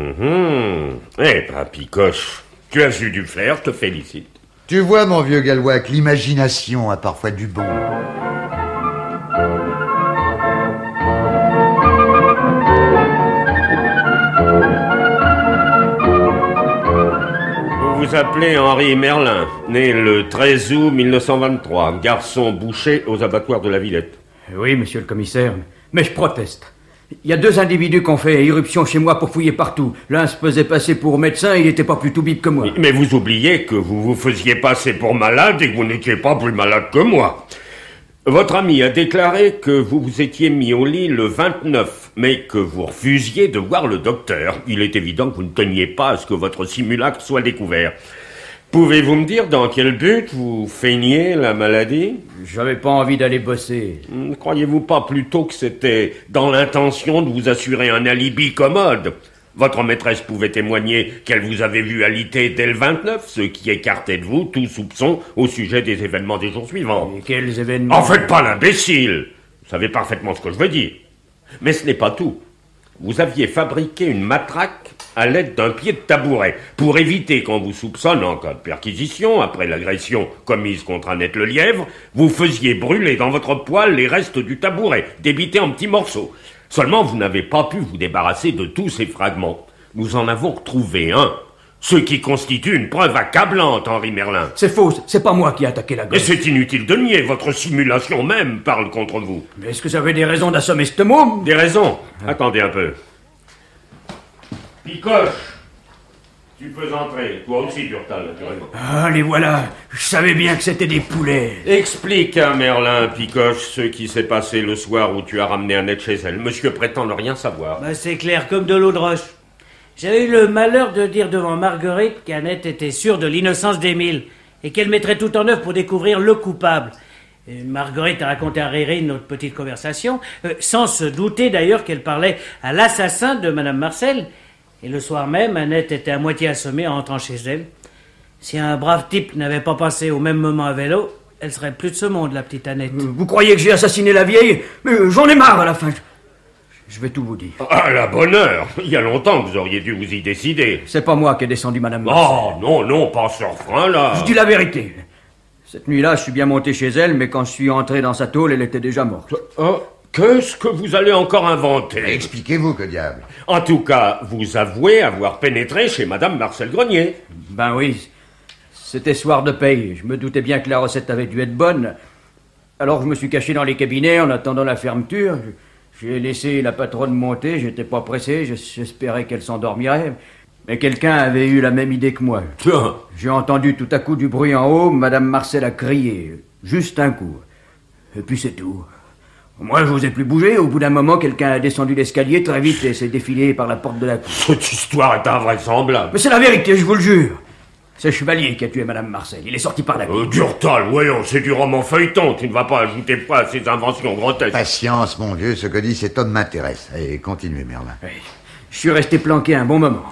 Eh ben, Picoche, tu as eu du flair, je te félicite. Tu vois, mon vieux Gallois, que l'imagination a parfois du bon. Vous vous appelez Henri Merlin, né le 13 août 1923, garçon boucher aux abattoirs de la Villette. Oui, monsieur le commissaire, mais je proteste. Il y a 2 individus qui ont fait irruption chez moi pour fouiller partout. L'un se faisait passer pour médecin, il n'était pas plus toubib que moi. Mais vous oubliez que vous vous faisiez passer pour malade et que vous n'étiez pas plus malade que moi. Votre ami a déclaré que vous vous étiez mis au lit le 29, mais que vous refusiez de voir le docteur. Il est évident que vous ne teniez pas à ce que votre simulacre soit découvert. Pouvez-vous me dire dans quel but vous feigniez la maladie? J'avais pas envie d'aller bosser. Ne croyez-vous pas plutôt que c'était dans l'intention de vous assurer un alibi commode? Votre maîtresse pouvait témoigner qu'elle vous avait vu alité dès le 29, ce qui écartait de vous tout soupçon au sujet des événements des jours suivants. Et quels événements? En faites pas l'imbécile! Vous savez parfaitement ce que je veux dire. Mais ce n'est pas tout. Vous aviez fabriqué une matraque à l'aide d'un pied de tabouret pour éviter qu'on vous soupçonne en cas de perquisition, après l'agression commise contre Annette Lelièvre, vous faisiez brûler dans votre poêle les restes du tabouret, débités en petits morceaux. Seulement, vous n'avez pas pu vous débarrasser de tous ces fragments. Nous en avons retrouvé un, ce qui constitue une preuve accablante, Henri Merlin. C'est faux, c'est pas moi qui ai attaqué la gosse. Et c'est inutile de nier, votre simulation même parle contre vous. Mais est-ce que j'avais des raisons d'assommer ce môme? Des raisons? Attendez un peu. Picoche, tu peux entrer. Toi aussi, Durtal, naturellement. Ah, les voilà. Je savais bien que c'était des poulets. Explique à Merlin, Picoche, ce qui s'est passé le soir où tu as ramené Annette chez elle. Monsieur prétend ne rien savoir. Bah, c'est clair comme de l'eau de roche. J'avais eu le malheur de dire devant Marguerite qu'Annette était sûre de l'innocence d'Émile et qu'elle mettrait tout en œuvre pour découvrir le coupable. Et Marguerite a raconté à Riri notre petite conversation, sans se douter d'ailleurs qu'elle parlait à l'assassin de Madame Marcel. Et le soir même, Annette était à moitié assommée en rentrant chez elle. Si un brave type n'avait pas passé au même moment à vélo, elle serait plus de ce monde, la petite Annette. Vous croyez que j'ai assassiné la vieille? Mais j'en ai marre à la fin. Je vais tout vous dire. Ah, la bonne heure! Il y a longtemps que vous auriez dû vous y décider. C'est pas moi qui ai descendu Madame Marcel. Oh, non, pas ce refrain-là. Je dis la vérité. Cette nuit-là, je suis bien monté chez elle, mais quand je suis entré dans sa tôle, elle était déjà morte. Oh, qu'est-ce que vous allez encore inventer? Expliquez-vous, que diable. En tout cas, vous avouez avoir pénétré chez Madame Marcel Grenier. Ben oui, c'était soir de paye. Je me doutais bien que la recette avait dû être bonne. Alors je me suis caché dans les cabinets en attendant la fermeture. J'ai laissé la patronne monter, j'étais pas pressé, j'espérais qu'elle s'endormirait. Mais quelqu'un avait eu la même idée que moi. J'ai entendu tout à coup du bruit en haut, Madame Marcel a crié. Juste un coup. Et puis c'est tout. Moi, je n'osais plus bouger. Au bout d'un moment, quelqu'un a descendu l'escalier très vite et s'est défilé par la porte de la cour. Cette histoire est invraisemblable. Mais c'est la vérité, je vous le jure. C'est Chevalier qui a tué Madame Marcel. Il est sorti par la cour. Durtal, voyons, c'est du roman feuilleton. Tu ne vas pas ajouter poids à ces inventions grotesques. Patience, mon vieux, ce que dit cet homme m'intéresse. Allez, continuez, Merlin. Oui. Je suis resté planqué un bon moment.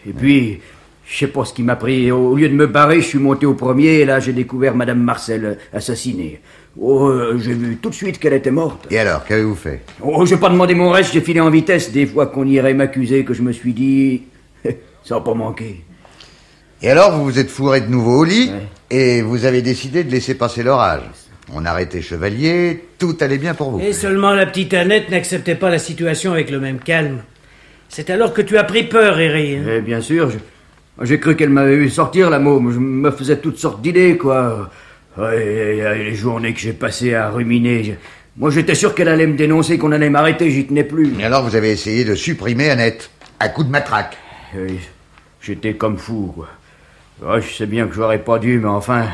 Et puis, je sais pas ce qui m'a pris. Au lieu de me barrer, je suis monté au premier et là, j'ai découvert Madame Marcel assassinée. Oh, j'ai vu tout de suite qu'elle était morte. Et alors, qu'avez-vous fait? Oh, j'ai pas demandé mon reste, j'ai filé en vitesse. Des fois qu'on irait m'accuser, que je me suis dit... ça n'a pas manqué. Et alors, vous vous êtes fourré de nouveau au lit, et vous avez décidé de laisser passer l'orage. On arrêtait Chevalier, tout allait bien pour vous. Et seulement la petite Annette n'acceptait pas la situation avec le même calme. C'est alors que tu as pris peur, Riri. Hein? Eh bien sûr, j'ai cru qu'elle m'avait vu sortir, la môme. Je me faisais toutes sortes d'idées, quoi. Les journées que j'ai passées à ruminer... Moi, j'étais sûr qu'elle allait me dénoncer, qu'on allait m'arrêter, j'y tenais plus. Et alors, vous avez essayé de supprimer Annette, à coup de matraque. Oui, j'étais comme fou, quoi. Ouais, je sais bien que j'aurais pas dû, mais enfin...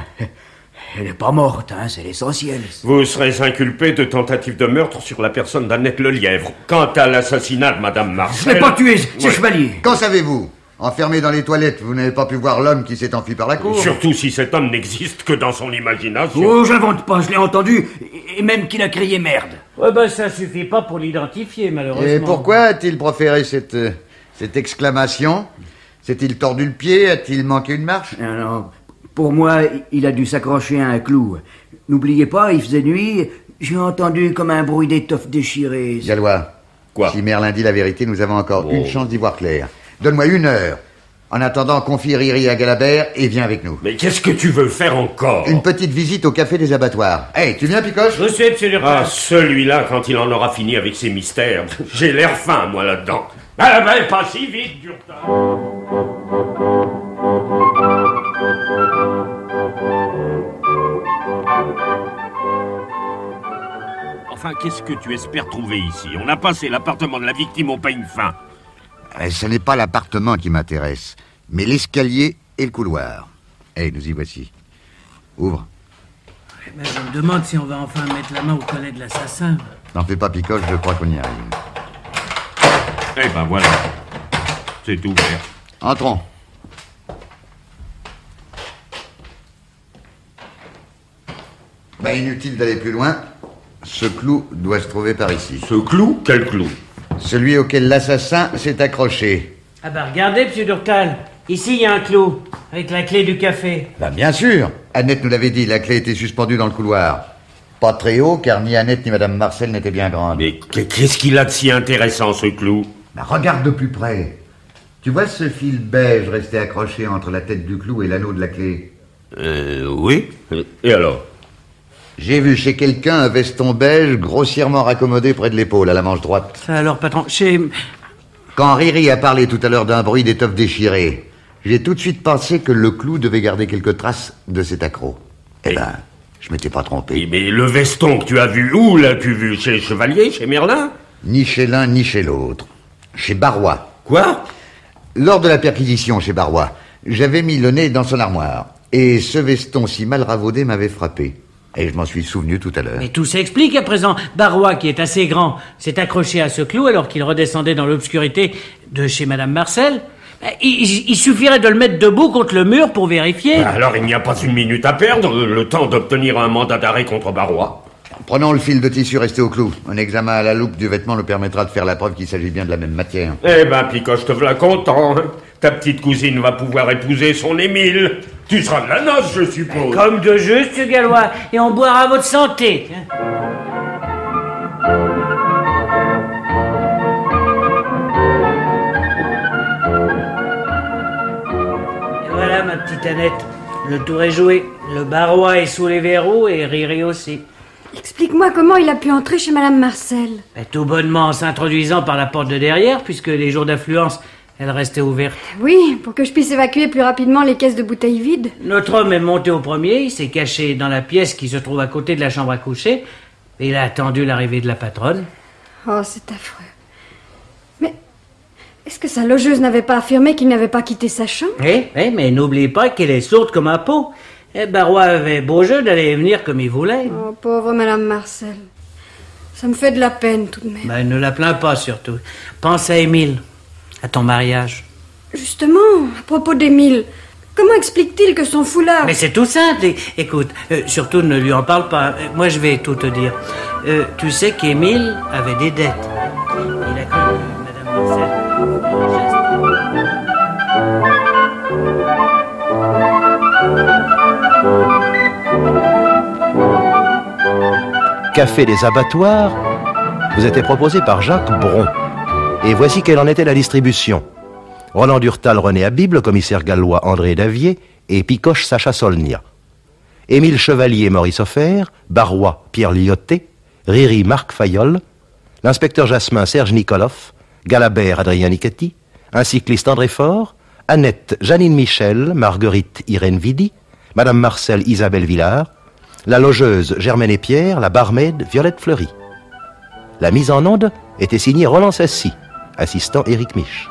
Elle est pas morte, hein, c'est l'essentiel. Vous serez inculpé de tentative de meurtre sur la personne d'Annette Lelièvre. Quant à l'assassinat de Madame Marcel... Je l'ai pas tué, c'est Chevalier. Qu'en savez-vous? Enfermé dans les toilettes, vous n'avez pas pu voir l'homme qui s'est enfui par la cour? Surtout si cet homme n'existe que dans son imagination. Oh, j'invente pas, je l'ai entendu, et même qu'il a crié merde. Ouais, ben ça suffit pas pour l'identifier, malheureusement. Et pourquoi a-t-il proféré cette exclamation? S'est-il tordu le pied? A-t-il manqué une marche? Non, Pour moi, il a dû s'accrocher à un clou. N'oubliez pas, il faisait nuit, j'ai entendu comme un bruit d'étoffe déchirée. Gallois. Quoi? Si Merlin dit la vérité, nous avons encore une chance d'y voir clair. Donne-moi 1 heure. En attendant, confie Riri à Galabert et viens avec nous. Mais qu'est-ce que tu veux faire encore? Une petite visite au café des abattoirs. Hey, tu viens, Picoche? Je sais, monsieur Durtal. Ah, celui-là, quand il en aura fini avec ses mystères. J'ai l'air fin, moi, là-dedans. Ah ben, pas si vite, Durtal. Enfin, qu'est-ce que tu espères trouver ici? On a passé l'appartement de la victime au peigne fin. Ce n'est pas l'appartement qui m'intéresse, mais l'escalier et le couloir. Nous y voici. Ouvre. Mais je me demande si on va enfin mettre la main au collet de l'assassin. N'en fais pas, Picoche, je crois qu'on y arrive. Eh ben voilà. C'est ouvert. Entrons. Inutile d'aller plus loin. Ce clou doit se trouver par ici. Ce clou? Quel clou? Celui auquel l'assassin s'est accroché. Ah bah regardez, monsieur Durtal. Ici, il y a un clou, avec la clé du café. Bien sûr. Annette nous l'avait dit, la clé était suspendue dans le couloir. Pas très haut, car ni Annette ni Madame Marcel n'étaient bien grandes. Mais qu'est-ce qu'il a de si intéressant, ce clou? Regarde de plus près. Tu vois ce fil beige resté accroché entre la tête du clou et l'anneau de la clé? Oui. Et alors? J'ai vu chez quelqu'un un veston beige grossièrement raccommodé près de l'épaule, à la manche droite. Ça alors, patron, Quand Riri a parlé tout à l'heure d'un bruit d'étoffe déchirée, j'ai tout de suite pensé que le clou devait garder quelques traces de cet accroc. Je m'étais pas trompé. Mais le veston que tu as vu, où l'as-tu vu? Chez Chevalier? Chez Merlin? Ni chez l'un, ni chez l'autre. Chez Barrois. Quoi? Lors de la perquisition chez Barrois, j'avais mis le nez dans son armoire. Et ce veston si mal ravaudé m'avait frappé. Et je m'en suis souvenu tout à l'heure. Mais tout s'explique à présent. Barrois, qui est assez grand, s'est accroché à ce clou alors qu'il redescendait dans l'obscurité de chez Madame Marcel. Il suffirait de le mettre debout contre le mur pour vérifier. Alors il n'y a pas une minute à perdre, le temps d'obtenir un mandat d'arrêt contre Barrois. Prenons le fil de tissu resté au clou. Un examen à la loupe du vêtement nous permettra de faire la preuve qu'il s'agit bien de la même matière. Eh ben, Picoche, te voilà content. Ta petite cousine va pouvoir épouser son Émile. Tu seras de la noce, je suppose. Comme de juste, monsieur Gallois. Et on boira votre santé. Et voilà, ma petite Annette. Le tour est joué. Le Barrois est sous les verrous et Riri aussi. Explique-moi comment il a pu entrer chez Madame Marcel. Tout bonnement en s'introduisant par la porte de derrière, puisque les jours d'affluence, elle restait ouverte. Oui, pour que je puisse évacuer plus rapidement les caisses de bouteilles vides. Notre homme est monté au premier, il s'est caché dans la pièce qui se trouve à côté de la chambre à coucher, et il a attendu l'arrivée de la patronne. Oh, c'est affreux. Mais est-ce que sa logeuse n'avait pas affirmé qu'il n'avait pas quitté sa chambre? Oui, mais n'oubliez pas qu'elle est sourde comme un pot. Et Barrois avait beau jeu d'aller et venir comme il voulait. Oh, pauvre Madame Marcel. Ça me fait de la peine tout de même. Ne la plains pas surtout. Pense à Émile, à ton mariage. Justement, à propos d'Émile, comment explique-t-il que son foulard... Mais c'est tout simple. Écoute, surtout ne lui en parle pas. Moi je vais tout te dire. Tu sais qu'Émile avait des dettes. Il a cru que Madame Marcel... Café des abattoirs vous était proposé par Jacques Bron. Et voici quelle en était la distribution. Roland Durtal, René Habib, le commissaire gallois André Davier et Picoche Sacha Solnia. Émile Chevalier, Maurice Offert, Barrois, Pierre Lyoté, Riri, Marc Fayolle, l'inspecteur Jasmin, Serge Nikoloff, Galabert, Adrien Nichetti, un cycliste André Faure, Annette, Janine Michel, Marguerite, Irène Vidi, Madame Marcel, Isabelle Villard, la logeuse Germaine et Pierre, la barmaid Violette Fleury. La mise en onde était signée Roland Sassy, assistant Éric Mich.